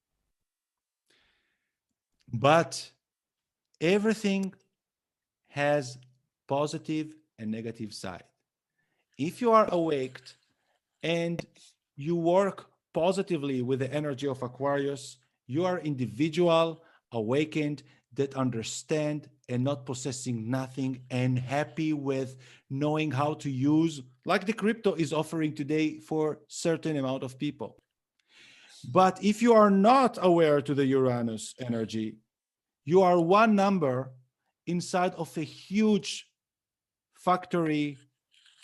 But everything has positive and negative side. If you are awake and you work positively with the energy of Aquarius, you are individual, awakened, that understand and not possessing nothing, and happy with knowing how to use, like the crypto is offering today for certain amount of people. But if you are not aware to the Uranus energy, you are one number inside of a huge factory,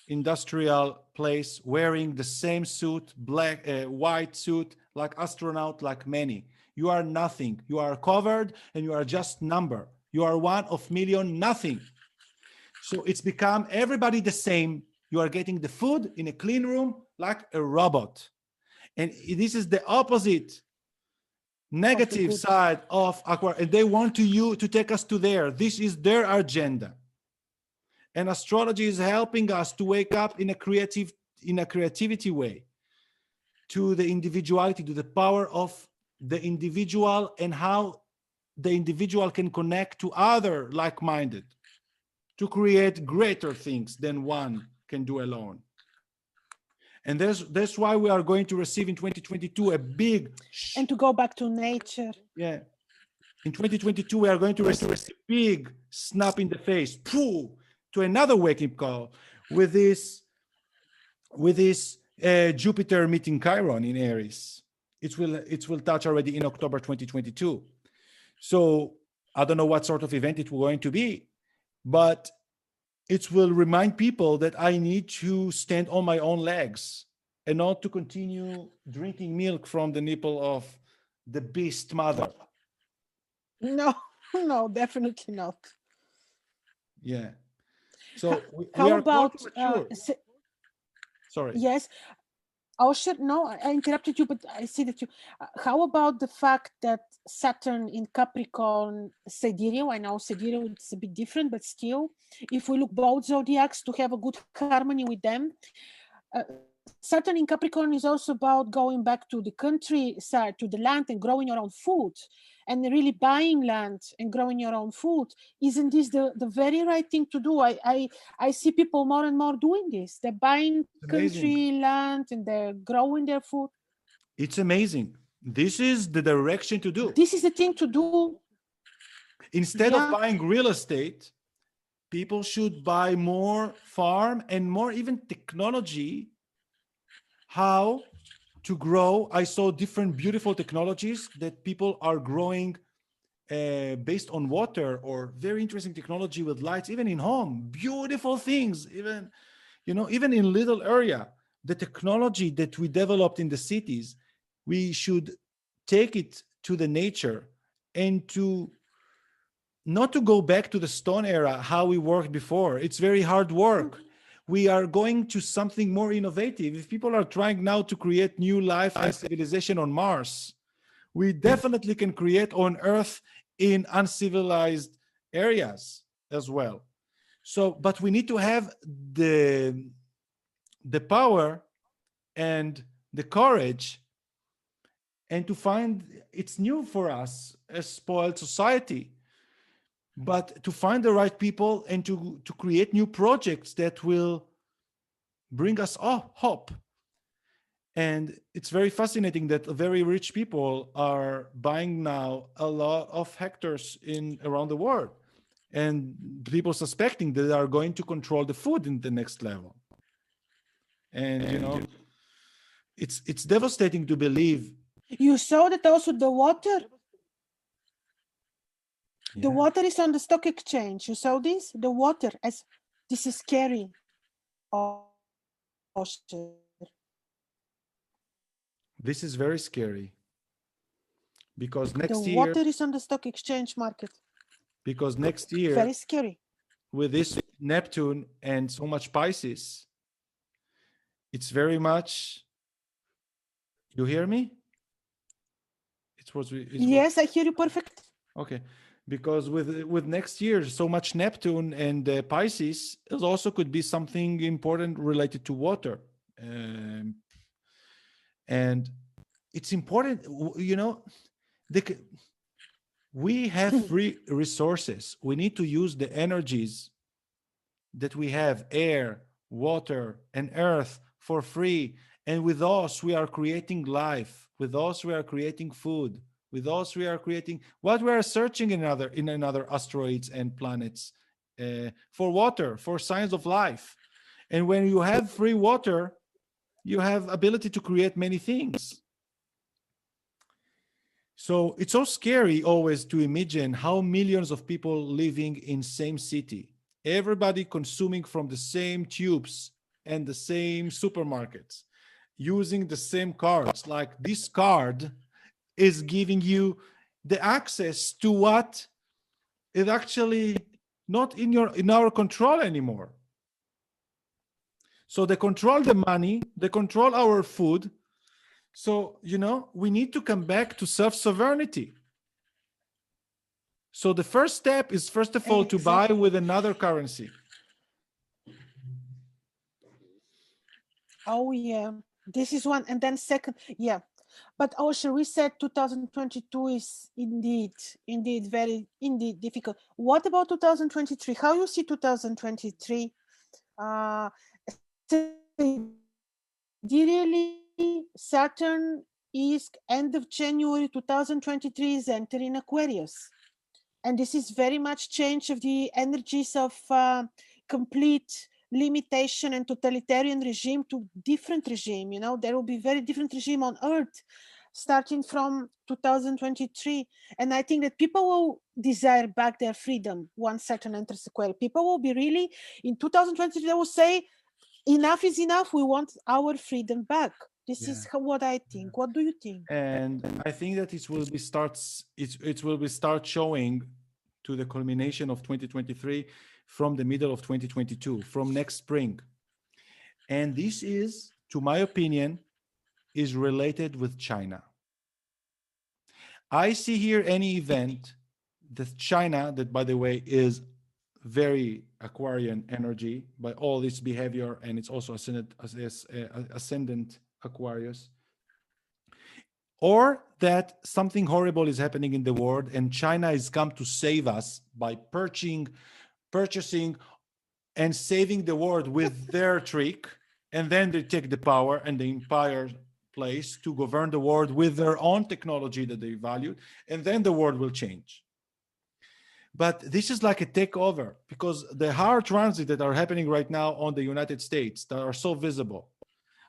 industrial place, wearing the same suit, black, white suit, like astronaut, like many. You are nothing. You are covered, and you are just number. You are one of million nothing. So it's become everybody the same. You are getting the food in a clean room like a robot. And this is the opposite, negative side of Aquarius. And they want you to take us to there. This is their agenda. And astrology is helping us to wake up in a creativity way to the individuality, to the power of the individual, and how the individual can connect to other like-minded to create greater things than one can do alone. And that's why we are going to receive in 2022 a big... And to go back to nature. Yeah. In 2022, we are going to receive a big snap in the face, to another wake-up call with this Jupiter meeting Chiron in Aries. It will touch already in October 2022. So I don't know what sort of event it will going to be, but it will remind people that I need to stand on my own legs and not to continue drinking milk from the nipple of the beast mother. No, definitely not. Yeah. So how about sorry. Yes. Osher, no, I interrupted you, but I see that you... how about the fact that Saturn in Capricorn, Sidereal, I know Sidereal it's a bit different, but still, if we look both zodiacs to have a good harmony with them, Saturn in Capricorn is also about going back to the countryside, to the land, and growing your own food, and really buying land and growing your own food. Isn't this the very right thing to do? I see people more and more doing this. They're buying country land and they're growing their food. It's amazing. This is the direction to do. This is the thing to do. Instead of buying real estate, people should buy more farm and more even technology, how to grow. I saw different beautiful technologies that people are growing based on water, or very interesting technology with lights, even in home, beautiful things, even, you know, even in little area. The technology that we developed in the cities, we should take it to the nature, and to not to go back to the stone era, how we worked before. It's very hard work. We are going to something more innovative. If people are trying now to create new life and civilization on Mars, we definitely can create on Earth in uncivilized areas as well. So, but we need to have the power and the courage, and to find, it's new for us as spoiled society, but to find the right people and to create new projects that will bring us hope. And it's very fascinating that very rich people are buying now a lot of hectares in around the world, and people suspecting that they are going to control the food in the next level. And you know, it's devastating to believe. You saw that also the water. Yeah. The water is on the stock exchange. You saw this? The water, as this is scary. Osher. This is very scary, because next The year, water is on the stock exchange market. because next year, Very scary. with this Neptune and so much Pisces, it's very much. You hear me? Yes, I hear you perfect. Okay, because with next year, so much Neptune and Pisces, it also could be something important related to water, and it's important. You know, we have free resources. We need to use the energies that we have, air, water, and earth, for free. And with us, we are creating life. With us, we are creating food. With us, we are creating what we are searching in another asteroids and planets, for water, for signs of life. And when you have free water, you have ability to create many things. So it's so scary always to imagine how millions of people living in same city, everybody consuming from the same tubes and the same supermarkets, using the same cards. Like this card is giving you the access to what is actually not in our control anymore. So they control the money, they control our food. So, you know, we need to come back to self-sovereignty. So the first step is, first of all, to buy with another currency. Oh, yeah. This is one. And then second, yeah. But Osher, we said 2022 is indeed very difficult. What about 2023? How you see 2023? Really, Saturn is end of January 2023 is entering Aquarius. And this is very much change of the energies of complete limitation and totalitarian regime to different regime. You know, there will be very different regime on Earth starting from 2023. And I think that people will desire back their freedom once Saturn enters Aquarius. People will be really, in 2023, they will say, enough is enough. We want our freedom back. This is what I think. What do you think? And I think that it will be start showing to the culmination of 2023 from the middle of 2022, from next spring. And this is, to my opinion, is related with China. I see here any event that China, that by the way is very Aquarian energy by all this behavior, and it's also ascendant Aquarius, or that something horrible is happening in the world and China has come to save us by purchasing and saving the world with their trick, and then they take the power and the empire place to govern the world with their own technology that they valued, and then the world will change. But this is like a takeover, because the hard transit that are happening right now on the United States that are so visible.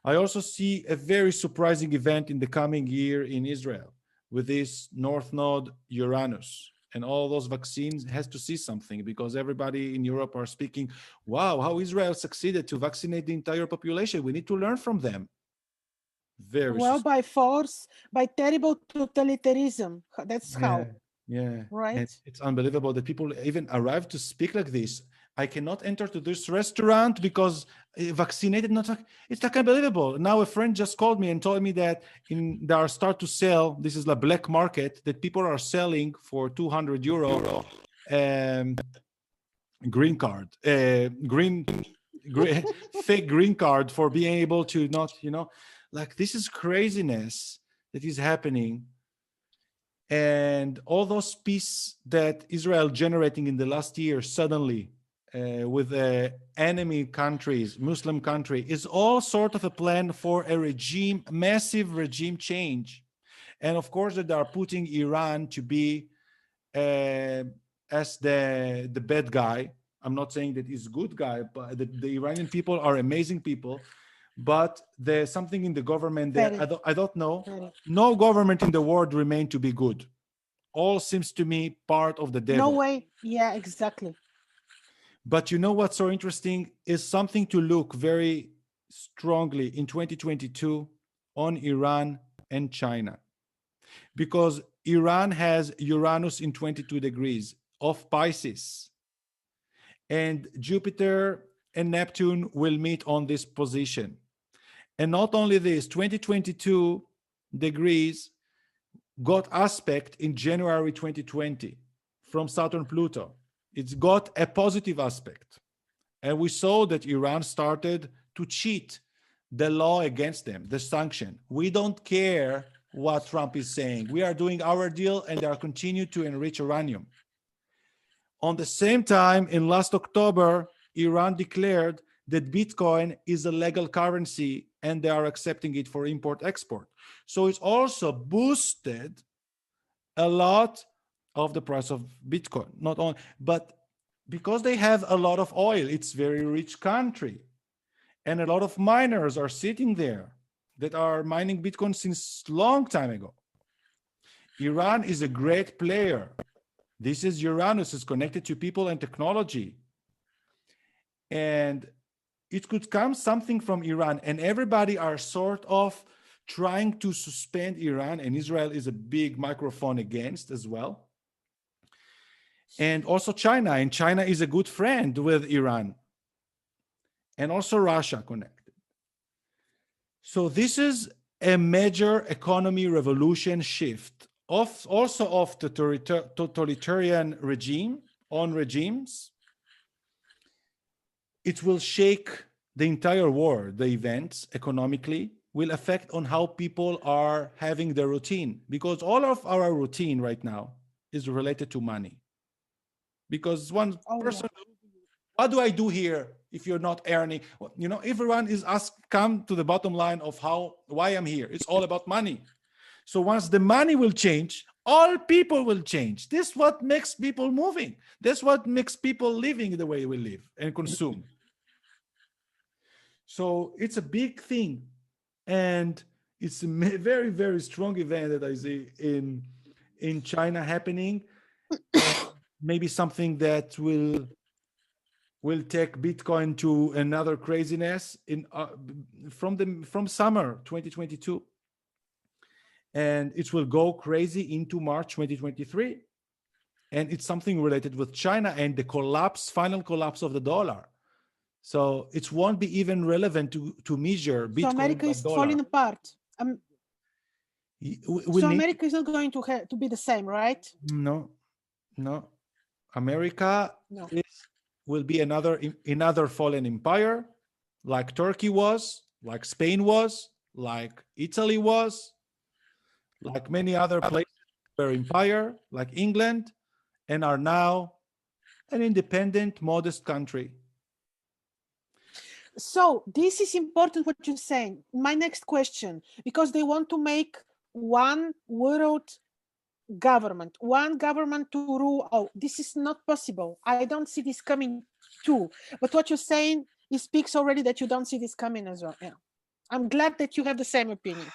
I also see a very surprising event in the coming year in Israel with this North Node Uranus. And all those vaccines has to see something, because everybody in Europe are speaking, wow, how Israel succeeded to vaccinate the entire population. We need to learn from them. Very Well, by force, by terrible totalitarianism. That's yeah, how, yeah. And right? it's unbelievable that people even arrive to speak like this. I cannot enter to this restaurant because vaccinated. Not it's like unbelievable. Now a friend just called me and told me that they are start to sell. This is the black market that people are selling for €200. Green card, green fake green card for being able to not, like this is craziness that is happening. And all those peace that Israel generating in the last year suddenly with enemy countries, Muslim country, is all sort of a plan for a regime, massive regime change. And of course that they are putting Iran to be as the bad guy. I'm not saying that he's a good guy, but the Iranian people are amazing people. But there's something in the government that I don't know. No government in the world remained to be good. All seems to me part of the devil. No way. Yeah, exactly. But you know what's so interesting is something to look very strongly in 2022 on Iran and China. Because Iran has Uranus in 22 degrees of Pisces. And Jupiter and Neptune will meet on this position. And not only this, 2022 degrees got aspect in January 2020 from Saturn Pluto. It's got a positive aspect. And we saw that Iran started to cheat the law against them, the sanction. We don't care what Trump is saying. We are doing our deal, and they are continue to enrich uranium. On the same time, in last October, Iran declared that Bitcoin is a legal currency and they are accepting it for import-export. So it's also boosted a lot of the price of Bitcoin, not only, but because they have a lot of oil, it's a very rich country. And a lot of miners are sitting there that are mining Bitcoin since long time ago. Iran is a great player. This is Uranus is connected to people and technology. And it could come something from Iran, and everybody are sort of trying to suspend Iran, and Israel is a big microphone against as well. And also China, and China is a good friend with Iran. And also Russia connected. So this is a major economy revolution shift of also of the totalitarian regime on regimes. It will shake the entire world. The events economically will affect on how people are having their routine, because all of our routine right now is related to money. Because one person, what do I do here if you're not earning? You know, everyone is asked, come to the bottom line of why I'm here. It's all about money. So once the money will change, all people will change. This is what makes people moving. That's what makes people living the way we live and consume. So it's a big thing. And it's a very, very strong event that I see in China happening. Maybe something that will take Bitcoin to another craziness from summer 2022. And it will go crazy into March 2023. And it's something related with China and the final collapse of the dollar. So it won't be even relevant to measure Bitcoin. So America is falling apart. So America is not going to be the same, right? No. America will be another fallen empire, like Turkey was, like Spain was, like Italy was, like many other places were empire, like England, and are now an independent, modest country. So this is important what you're saying. My next question, because they want to make one world government, one government to rule. Oh, this is not possible. I don't see this coming too. But what you're saying, it speaks already that you don't see this coming as well. Yeah. I'm glad that you have the same opinion.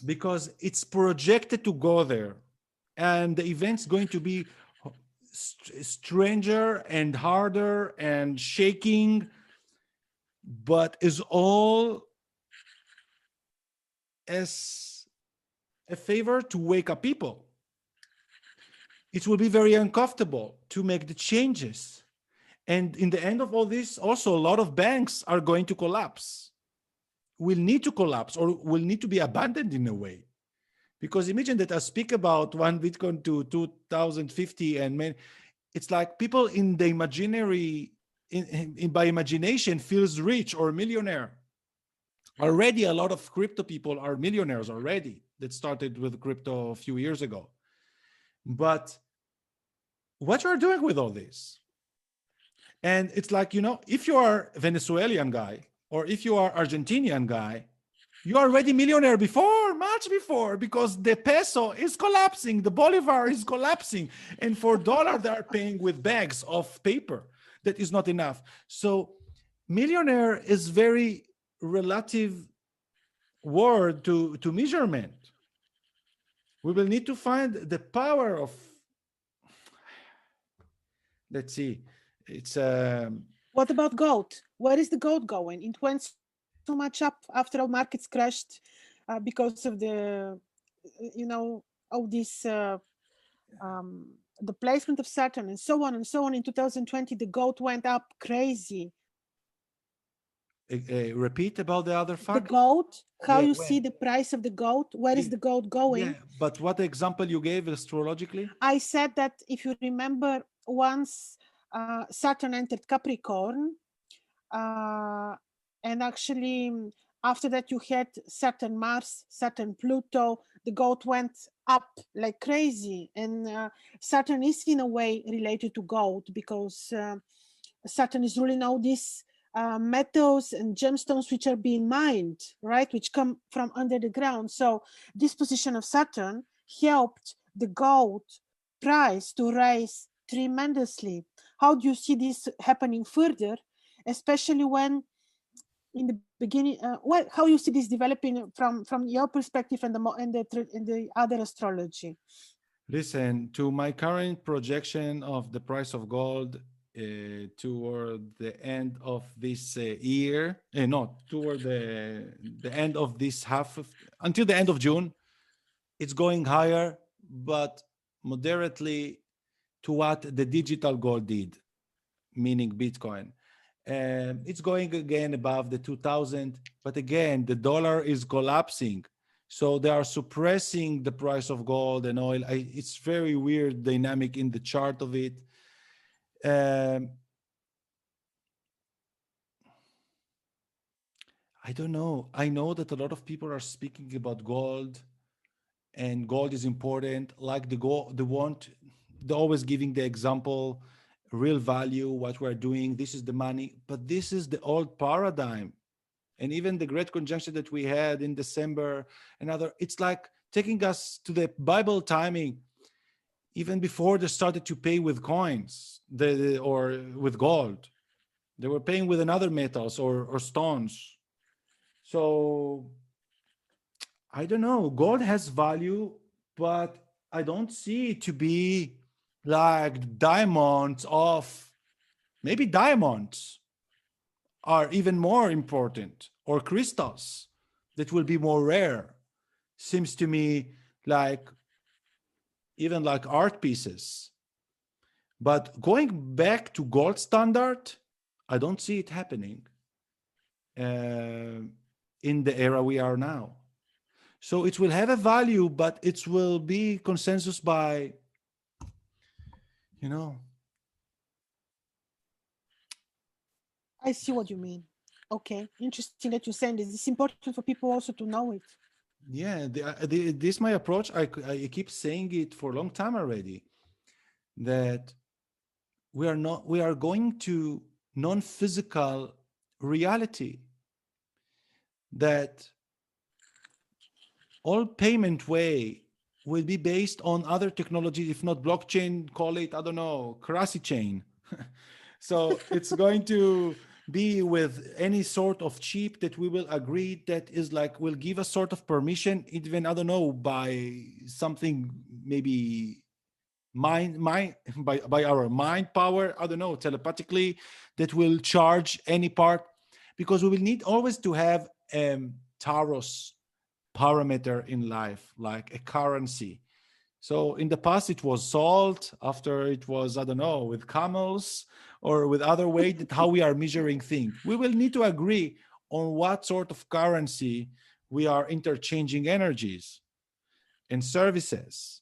Because it's projected to go there, and the event's going to be stranger and harder and shaking, but is all as a favor to wake up people. It will be very uncomfortable to make the changes. And in the end of all this, also a lot of banks are going to collapse, will need to collapse, or will need to be abandoned in a way. Because imagine that I speak about one Bitcoin to 2050, and it's like people in the imaginary, by imagination, feels rich or millionaire. Already a lot of crypto people are millionaires already that started with crypto a few years ago. But what you're doing with all this? And it's like, if you are a Venezuelan guy, or if you are Argentinian guy, you're already millionaire before, much before, because the peso is collapsing, the bolivar is collapsing, and for dollar they are paying with bags of paper. That is not enough. So millionaire is very relative word to measurement. We will need to find the power of, let's see, it's What about gold? Where is the gold going? It went so much up after all markets crashed because of the, all this, the placement of Saturn and so on and so on. In 2020, the gold went up crazy. Repeat about the other fact. The gold, how you see the price of the gold? Where is the gold going? Yeah, but what example you gave astrologically? I said that if you remember, once Saturn entered Capricorn, and actually after that you had Saturn Mars, Saturn Pluto, the gold went up like crazy. And Saturn is in a way related to gold, because Saturn is ruling all these metals and gemstones which are being mined, right, which come from under the ground. So this position of Saturn helped the gold price to rise tremendously. How do you see this happening further, especially when in the beginning, how you see this developing from your perspective and the other astrology? Listen, to my current projection of the price of gold toward the end of this year, toward the end of this until the end of June, it's going higher, but moderately to what the digital gold did, meaning Bitcoin. It's going again above the 2000, but again, the dollar is collapsing. So they are suppressing the price of gold and oil. It's very weird dynamic in the chart of it. I don't know. I know that a lot of people are speaking about gold, and gold is important. Like they're always giving the example, real value, what we're doing. This is the money, but this is the old paradigm. And even the great conjunction that we had in December and it's like taking us to the Bible timing, even before they started to pay with coins or with gold. They were paying with another metals or stones. So I don't know. Gold has value, but I don't see it to be like diamonds maybe diamonds are even more important, or crystals that will be more rare. Seems to me like even like art pieces. But going back to gold standard, I don't see it happening in the era we are now. So it will have a value, but it will be consensus by, I see what you mean. Okay, interesting that you're saying this. It's important for people also to know it. Yeah, this is my approach. I keep saying it for a long time already, that we are going to non-physical reality, that all payment way will be based on other technologies, if not blockchain, call it, I don't know, Krasi chain. So it's going to be with any sort of chip that we will agree that is like, will give us sort of permission, even, I don't know, by something maybe mind by our mind power, I don't know, telepathically, that will charge any part, because we will need always to have taros parameter in life, like a currency. So in the past it was salt, after it was, I don't know, with camels or with other way, that how we are measuring things. We will need to agree on what sort of currency we are interchanging energies and services.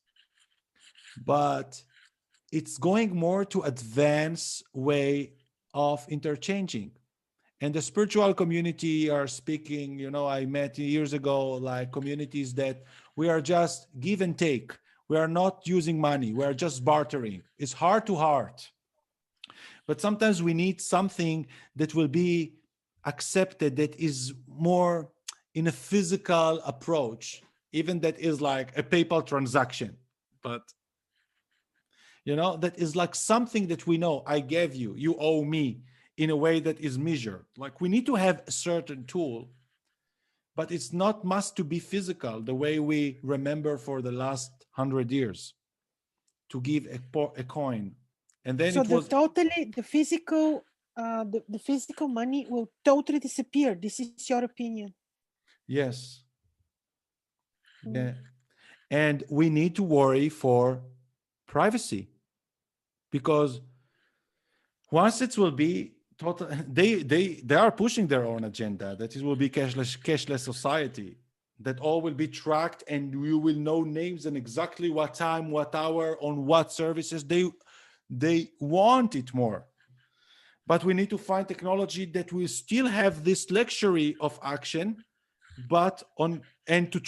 But it's going more to advanced way of interchanging. And the spiritual community are speaking, I met years ago, like communities that we are just give and take. We are not using money. We are just bartering. It's heart to heart. But sometimes we need something that will be accepted, that is more in a physical approach, even that is like a PayPal transaction. But that is like something that we know, I gave you, you owe me, in a way that is measured. Like we need to have a certain tool, but it's not must to be physical the way we remember for the last 100 years to give a coin. And then So it was the physical, the physical money will totally disappear. This is your opinion. yes. Yeah. And we need to worry for privacy, because once it will be total, they are pushing their own agenda, that it will be cashless society, that all will be tracked, and you will know names and exactly what time, what hour, on what services. They want it more. But we need to find technology that will still have this luxury of action, but and to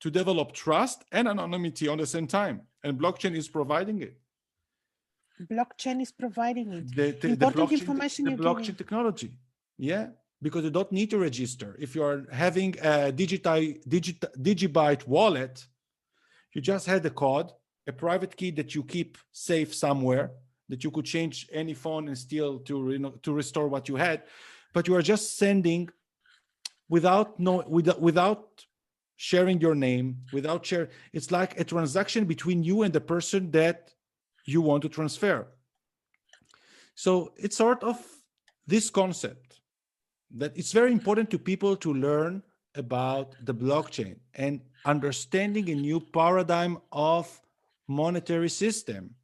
develop trust and anonymity on the same time. And blockchain is providing it. Blockchain is providing it. The Important blockchain, information the you're blockchain giving. technology. Yeah, because you don't need to register. If you are having a digibyte wallet, you just had a code, a private key that you keep safe somewhere, that you could change any phone and still to restore what you had, but you are just sending without sharing your name, without share. It's like a transaction between you and the person that you want to transfer. So it's sort of this concept that it's very important to people to learn about the blockchain and understanding a new paradigm of monetary system.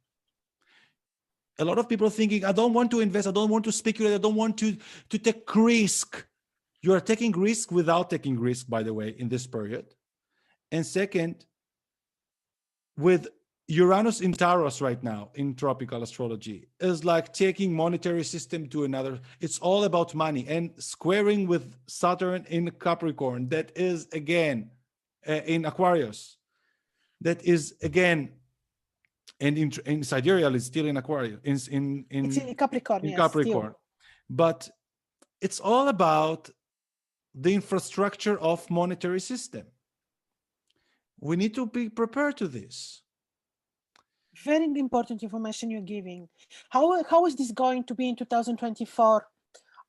A lot of people thinking, I don't want to invest, I don't want to speculate, I don't want to take risk. You are taking risk without taking risk, by the way, in this period. And second, with Uranus in Taurus right now in tropical astrology, is like taking monetary system to another. It's all about money, and squaring with Saturn in Capricorn, that is again in Aquarius, that is again, and in Sidereal is still in Aquarius, It's in Capricorn, in yes, Capricorn. still. But it's all about the infrastructure of monetary system. We need to be prepared to this. Very important information you're giving. How is this going to be in 2024,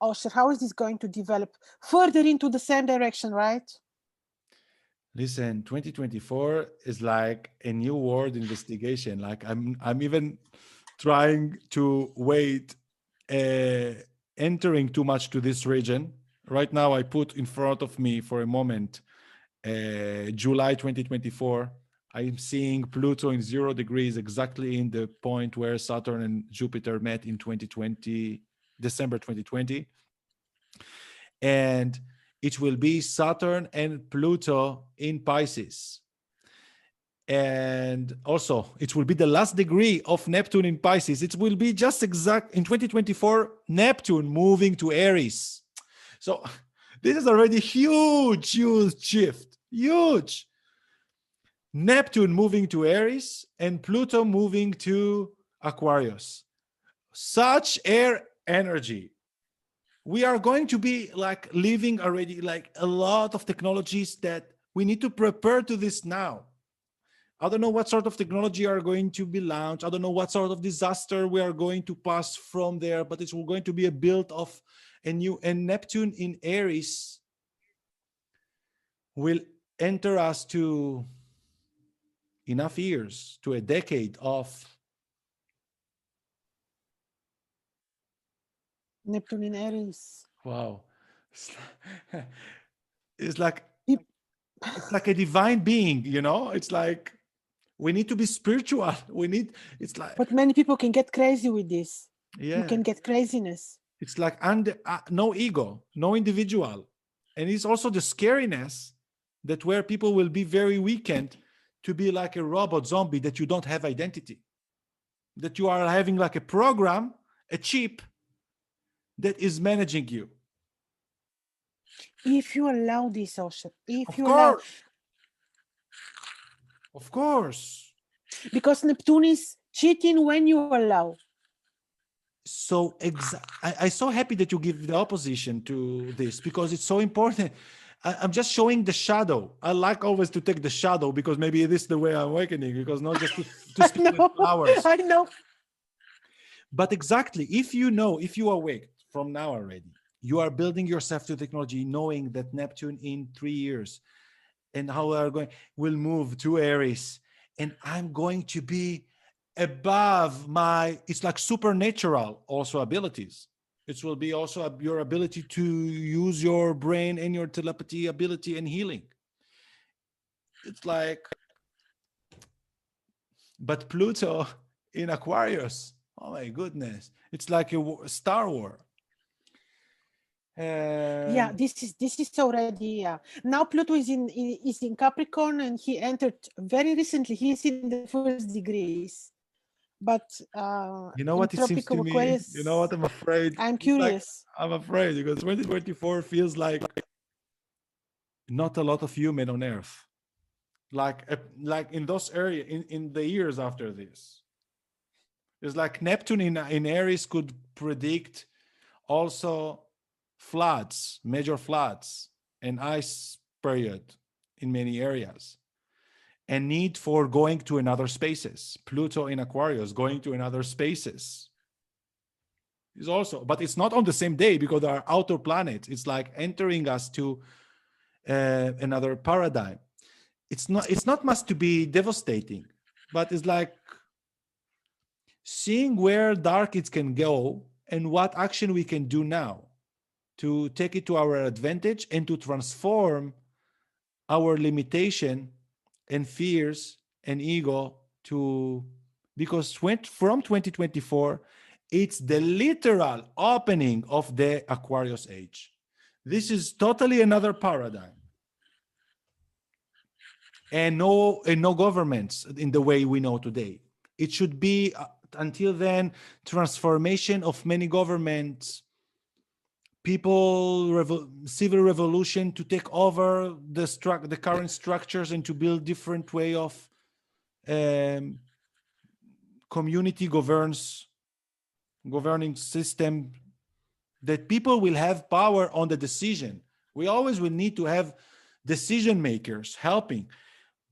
Osher? How is this going to develop further into the same direction, right? Listen, 2024 is like a new world investigation. Like I'm even trying to wait entering too much to this region. Right now, I put in front of me for a moment July 2024. I'm seeing Pluto in 0 degrees, exactly in the point where Saturn and Jupiter met in 2020, December 2020. And it will be Saturn and Pluto in Pisces. And also, it will be the last degree of Neptune in Pisces. It will be just exact in 2024, Neptune moving to Aries. So this is already huge shift, huge. Neptune moving to Aries and Pluto moving to Aquarius. Such air energy. We are going to be like living already like a lot of technologies that we need to prepare to this now. I don't know what sort of technology are going to be launched. I don't know what sort of disaster we are going to pass from there, but it's going to be a build of a new, and Neptune in Aries will enter us to enough years, to a decade of Neptune in Aries. wow. It's like it's like a divine being, you know? It's like we need to be spiritual. We need, it's like, But many people can get crazy with this. You yeah, can get craziness. it's like no ego, no individual. And it's also the scariness that where people will be very weakened to be like a robot zombie, that you don't have identity, that you are having like a program, a chip that is managing you. If you allow this, Osher, if Of you allow, course. Of course. because Neptune is cheating when you allow. So I'm so happy that you give the opposition to this, because it's so important. I'm just showing the shadow. I like always to take the shadow, because maybe this is the way I'm awakening, because not just to speak with flowers. I know. But exactly, if you awake from now already, you are building yourself to technology, knowing that Neptune in 3 years and how we are going will move to Aries, and I'm going to be above my, it's like supernatural also abilities. It will be also your ability to use your brain and your telepathy ability and healing. It's like, but Pluto in Aquarius, oh my goodness, it's like a Star War. Yeah, this is already, yeah. Now Pluto is in Capricorn, and he entered very recently. He's in the first degrees. But you know what it seems to me? Aquarius, You know what I'm afraid? I'm curious. Like, I'm afraid because 2024 feels like not a lot of human on Earth. Like in those areas, in the years after this. It's like Neptune in Aries could predict also floods, major floods, and ice period in many areas, and need for going to another spaces. Pluto in Aquarius going to another spaces is also, but it's not on the same day because there are outer planets. It's like entering us to another paradigm. It's not much to be devastating, but it's like seeing where dark it can go and what action we can do now to take it to our advantage and to transform our limitation and fears and ego to, because from 2024, it's the literal opening of the Aquarius age. This is totally another paradigm. And no governments in the way we know today. It should be until then transformation of many governments, people, civil revolution to take over the current structures and to build different way of community governing system, that people will have power on the decision. We always will need to have decision makers helping,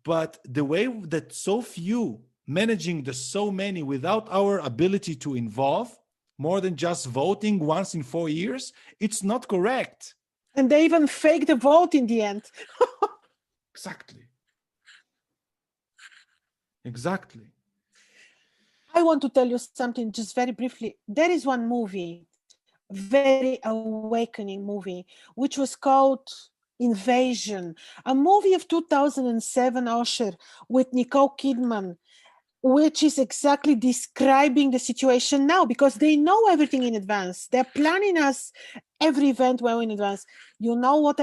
but the way that so few managing the so many without our ability to involve more than just voting once in 4 years, it's not correct. And they even fake the vote in the end. Exactly. I want to tell you something just very briefly. There is one movie, very awakening movie, which was called Invasion, a movie of 2007, Osher, with Nicole Kidman, which is exactly describing the situation now, because they know everything in advance. They're planning us every event well in advance. You know what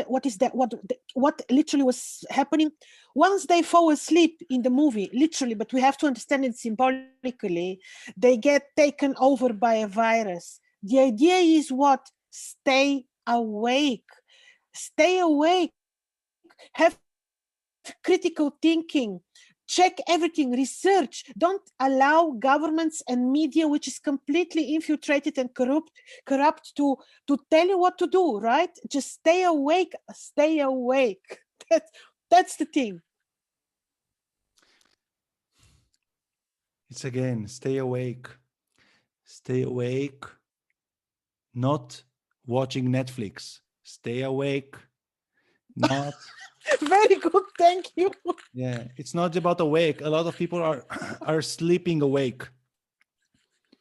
literally was happening once they fall asleep in the movie, literally, but we have to understand it symbolically. They get taken over by a virus. The idea is what? Stay awake. Stay awake. Have critical thinking. Check everything, research. Don't allow governments and media, which is completely infiltrated and corrupt to tell you what to do, right? Just stay awake, stay awake. That's the thing. It's again, stay awake. Stay awake, not watching Netflix. Stay awake, not. Very good, thank you. Yeah, it's not about awake. A lot of people are are sleeping awake.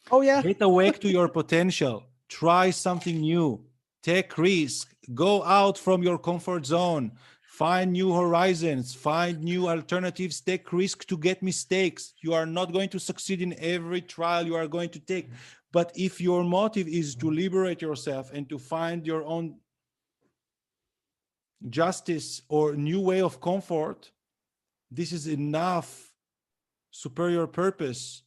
Oh yeah. Get awake to your potential. Try something new. Take risk. Go out from your comfort zone. Find new horizons. Find new alternatives. Take risk to get mistakes. You are not going to succeed in every trial you are going to take. But if your motive is to liberate yourself and to find your own justice or new way of comfort, this is enough superior purpose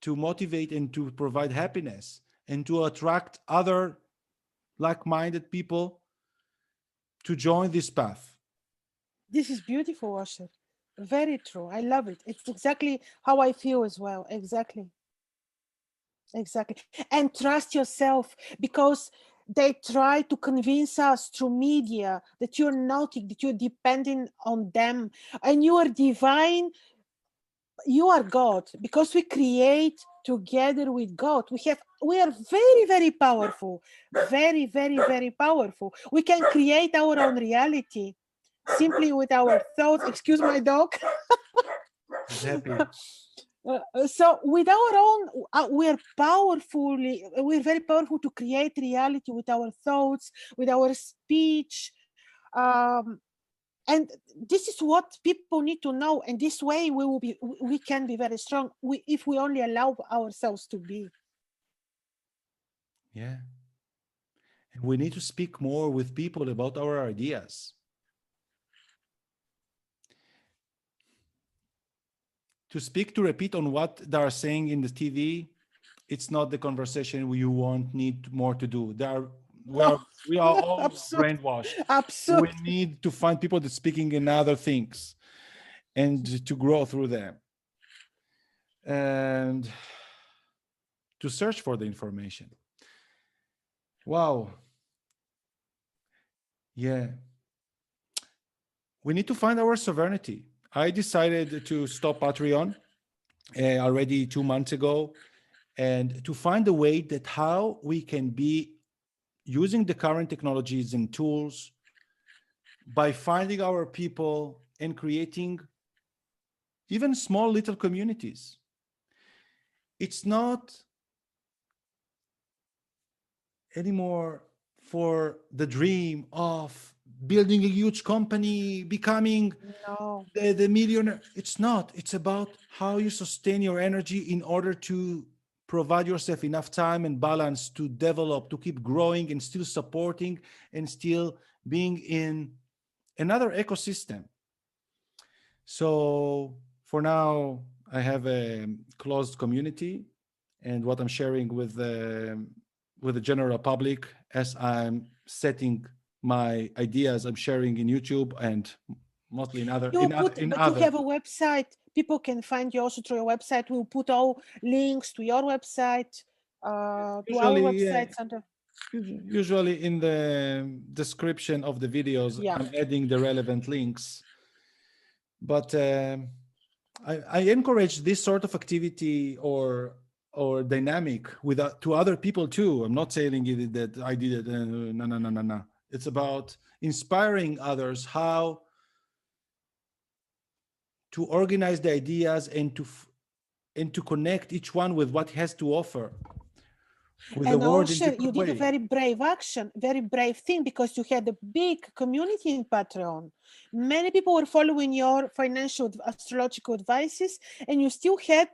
to motivate and to provide happiness and to attract other like-minded people to join this path. This is beautiful, Osher. Very true. I love it. It's exactly how I feel as well. Exactly. Exactly. And trust yourself, because they try to convince us through media that you're naughty, that you're depending on them, and you are divine. You are God, because we create together with God. We are very, very powerful, very, very, very powerful. We can create our own reality simply with our thoughts. Excuse my dog. He's happy. So with our own, we're very powerful to create reality with our thoughts, with our speech. Um, and this is what people need to know. And this way we can be very strong, if we only allow ourselves to be. Yeah. And we need to speak more with people about our ideas. To speak, to repeat on what they are saying in the TV, it's not the conversation you won't need more to do. We are all Absurd. brainwashed. We Absurd. need to find people that speaking in other things and to grow through them. And to search for the information. Wow. Yeah. We need to find our sovereignty. I decided to stop Patreon already 2 months ago, and to find a way that how we can be using the current technologies and tools by finding our people and creating even small little communities. It's not anymore for the dream of building a huge company, becoming No. the millionaire. It's not. It's about how you sustain your energy in order to provide yourself enough time and balance to develop, to keep growing and still supporting and still being in another ecosystem. So for now, I have a closed community, and what I'm sharing with the general public as I'm setting my ideas, I'm sharing in YouTube and mostly in other But you have a website. People can find you also through your website. We'll put all links to your website, to our websites under. Usually in the description of the videos, Yeah. I'm adding the relevant links. But I encourage this sort of activity or dynamic with to other people too. I'm not saying that I did it. No, no, no, no, no. It's about inspiring others how to organize the ideas and to connect each one with what he has to offer with the And world in also, you different did a way. very brave action, very brave thing, because you had a big community in Patreon. Many people were following your financial astrological advices, and you still had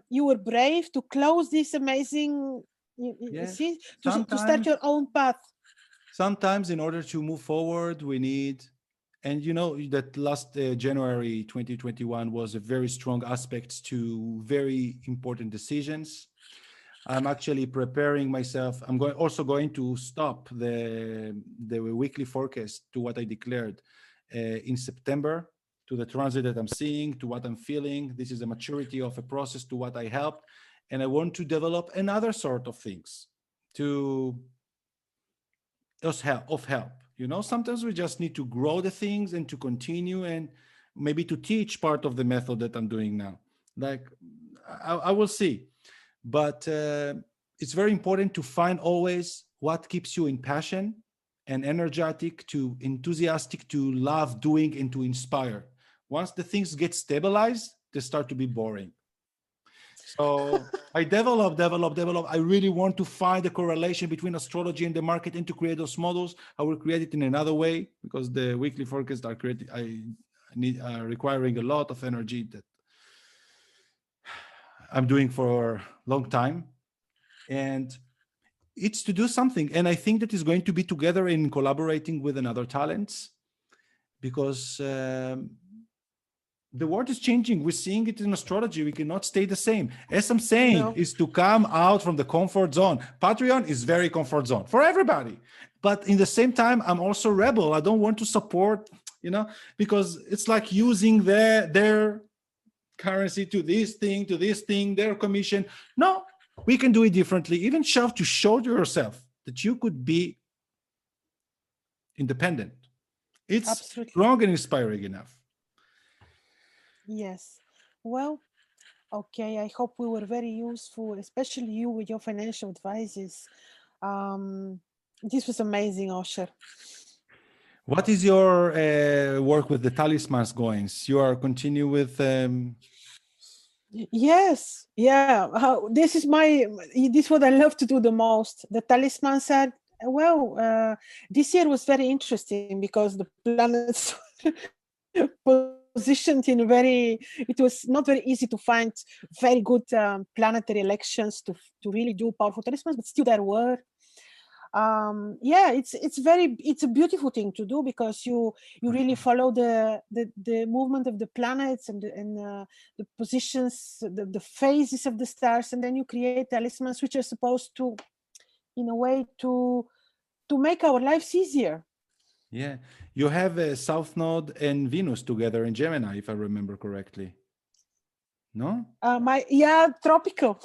you were brave to close this amazing, Yeah. see, to start your own path. Sometimes in order to move forward, we need, and you know that last January 2021 was a very strong aspect to very important decisions. I'm actually preparing myself. I'm also going to stop the weekly forecast to what I declared in September, to the transit that I'm seeing, to what I'm feeling. This is a maturity of a process to what I helped. And I want to develop another sort of things to help. You know, sometimes we just need to grow the things and to continue and maybe to teach part of the method that I'm doing now. Like I will see. But it's very important to find always what keeps you in passion and energetic, to enthusiastic, to love doing and to inspire. Once the things get stabilized, they start to be boring. So I develop. I really want to find the correlation between astrology and the market and to create those models. I will create it in another way because the weekly forecasts are created. I need requiring a lot of energy that I'm doing for a long time, and it's to do something. And I think that is going to be together in collaborating with another talents, because the world is changing. We're seeing it in astrology. We cannot stay the same. As I'm saying, is to come out from the comfort zone. Patreon is very comfort zone for everybody. But in the same time, I'm also rebel. I don't want to support, because it's like using their currency to this thing, their commission. No, we can do it differently. Even to show to yourself that you could be independent. It's Absolutely. strong and inspiring enough. Yes. Well, okay. I hope we were very useful, especially you with your financial advices. This was amazing, Osher. What is your work with the talismans going? You are continue with Yes, yeah. This is what I love to do the most. The talisman said, well, this year was very interesting because the planets positioned in it was not very easy to find very good planetary elections to really do powerful talismans, but still there were. It's a beautiful thing to do because you really follow the movement of the planets and the positions, the phases of the stars, and then you create talismans which are supposed to, in a way, to make our lives easier. Yeah, you have a South Node and Venus together in Gemini, if I remember correctly. No? Tropical.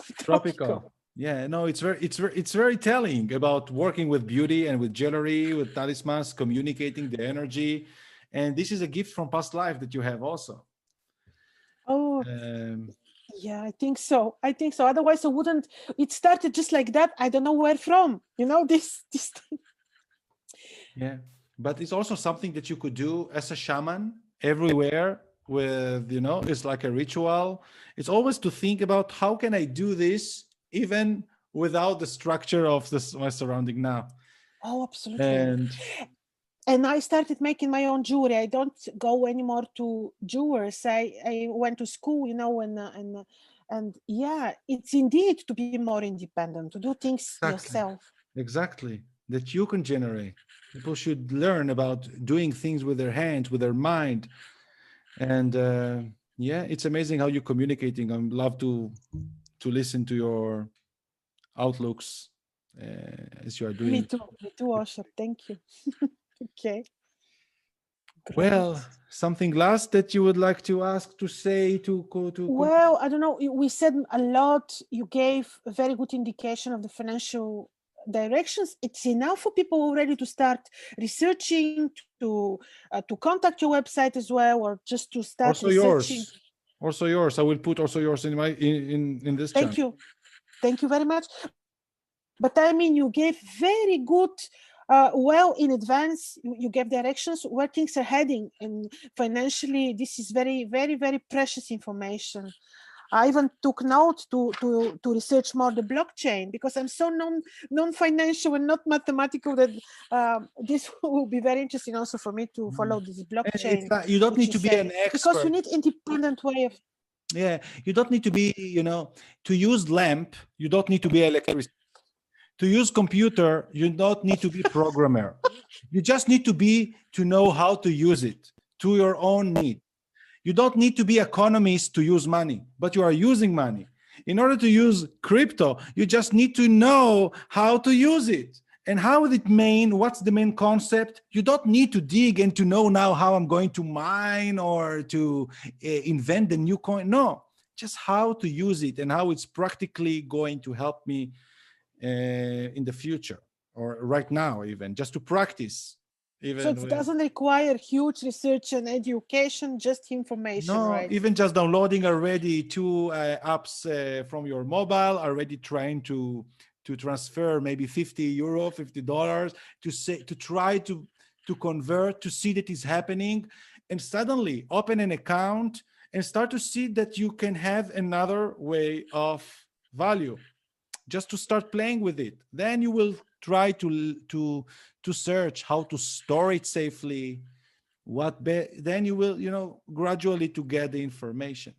Yeah, no, it's very telling about working with beauty and with jewelry, with talismans, communicating the energy, and this is a gift from past life that you have also. Oh, yeah, I think so. Otherwise, I wouldn't. It started just like that. I don't know where from. This thing. Yeah, but it's also something that you could do as a shaman everywhere. With it's like a ritual. It's always to think about how can I do this even without the structure of my surrounding now. Oh, absolutely. And I started making my own jewelry. I don't go anymore to jewelers. I went to school, and yeah, it's indeed to be more independent, to do things yourself. Exactly, that you can generate. People should learn about doing things with their hands, with their mind. And it's amazing how you're communicating. I love to listen to your outlooks as you are doing. Me too, Osher. Thank you. Okay. Great. Well, something last that you would like to ask, to say, to Well, I don't know. We said a lot. You gave a very good indication of the financial directions. It's enough for people already to start researching, to contact your website as well, or just to start also researching. Also yours. I will put also yours in my in this Thank channel. Thank you very much. But I mean, you gave very good, well in advance. You gave directions where things are heading, and financially, this is very, very, very precious information. I even took note to research more the blockchain because I'm so non-financial and not mathematical that this will be very interesting also for me to follow this blockchain. You don't need to be an expert because you need independent way of. Yeah, you don't need to be, to use lamp. You don't need to be electrician. To use computer, you don't need to be programmer. You just need to know how to use it to your own need. You don't need to be economist to use money, but you are using money. In order to use crypto, you just need to know how to use it. And what's the main concept? You don't need to dig and to know now how I'm going to mine or to invent the new coin. No, just how to use it and how it's practically going to help me in the future or right now, even just to practice So it doesn't require huge research and education, just information, no, right? even just downloading already 2 apps from your mobile, already trying to transfer maybe €50, $50 to try to convert, to see that is happening, and suddenly open an account and start to see that you can have another way of value, just to start playing with it. Then you will try to search how to store it safely. Then you will gradually to get the information.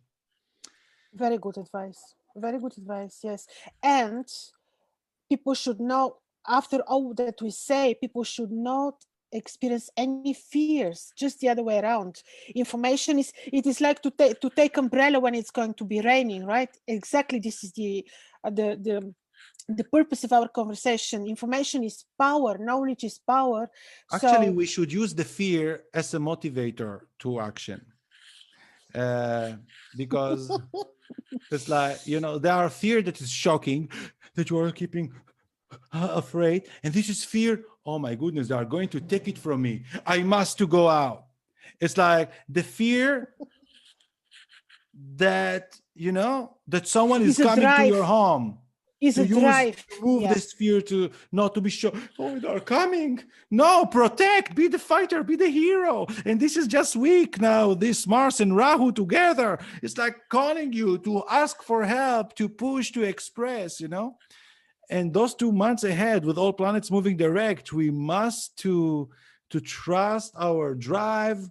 Very good advice. Very good advice. Yes. And people should know, after all that we say, people should not experience any fears, just the other way around. Information is like to take umbrella when it's going to be raining, right? Exactly. This is the purpose of our conversation. Information is power, knowledge is power. Actually, we should use the fear as a motivator to action, because it's like, there are fear that is shocking, that you are keeping afraid, and this is fear. Oh my goodness, they are going to take it from me. I must to go out. It's like the fear that that someone is coming to your home. Is a drive. Move this fear to not to be sure. Oh, they're coming. No, protect. Be the fighter. Be the hero. And this is just weak now. This Mars and Rahu together. It's like calling you to ask for help, to push, to express. And those 2 months ahead, with all planets moving direct, we must to trust our drive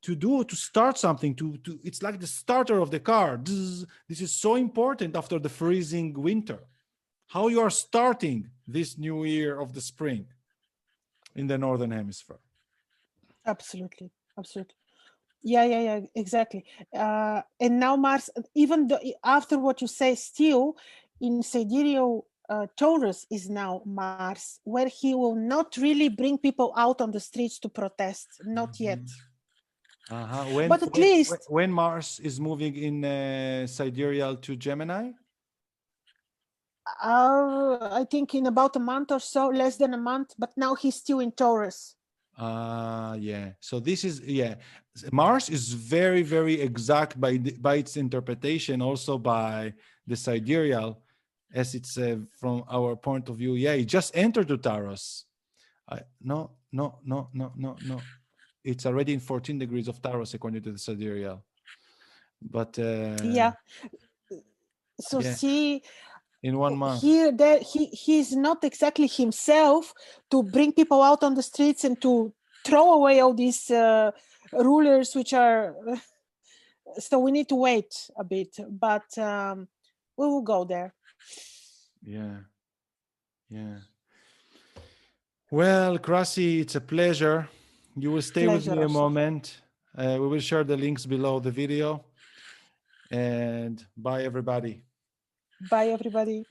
to start something. It's like the starter of the car. This is so important after the freezing winter. How you are starting this new year of the spring in the northern hemisphere. Absolutely. Yeah, exactly. And now Mars, even after what you say, still in Sidereal Taurus is now Mars, where he will not really bring people out on the streets to protest, not yet. But at least when Mars is moving in Sidereal to Gemini, I think in about a month or so, less than a month. But now he's still in Taurus. Yeah. So this is Mars is very, very exact by its interpretation, also by the Sidereal, as it's from our point of view. Yeah, it just entered to Taurus. No. It's already in 14 degrees of Taurus according to the Sidereal. But yeah. So see, in 1 month here, he's not exactly himself to bring people out on the streets and to throw away all these rulers, which are. So we need to wait a bit, but we will go there. Yeah. Well, Krasi, it's a pleasure. You will stay with me a moment. We will share the links below the video. And bye, everybody. Bye, everybody.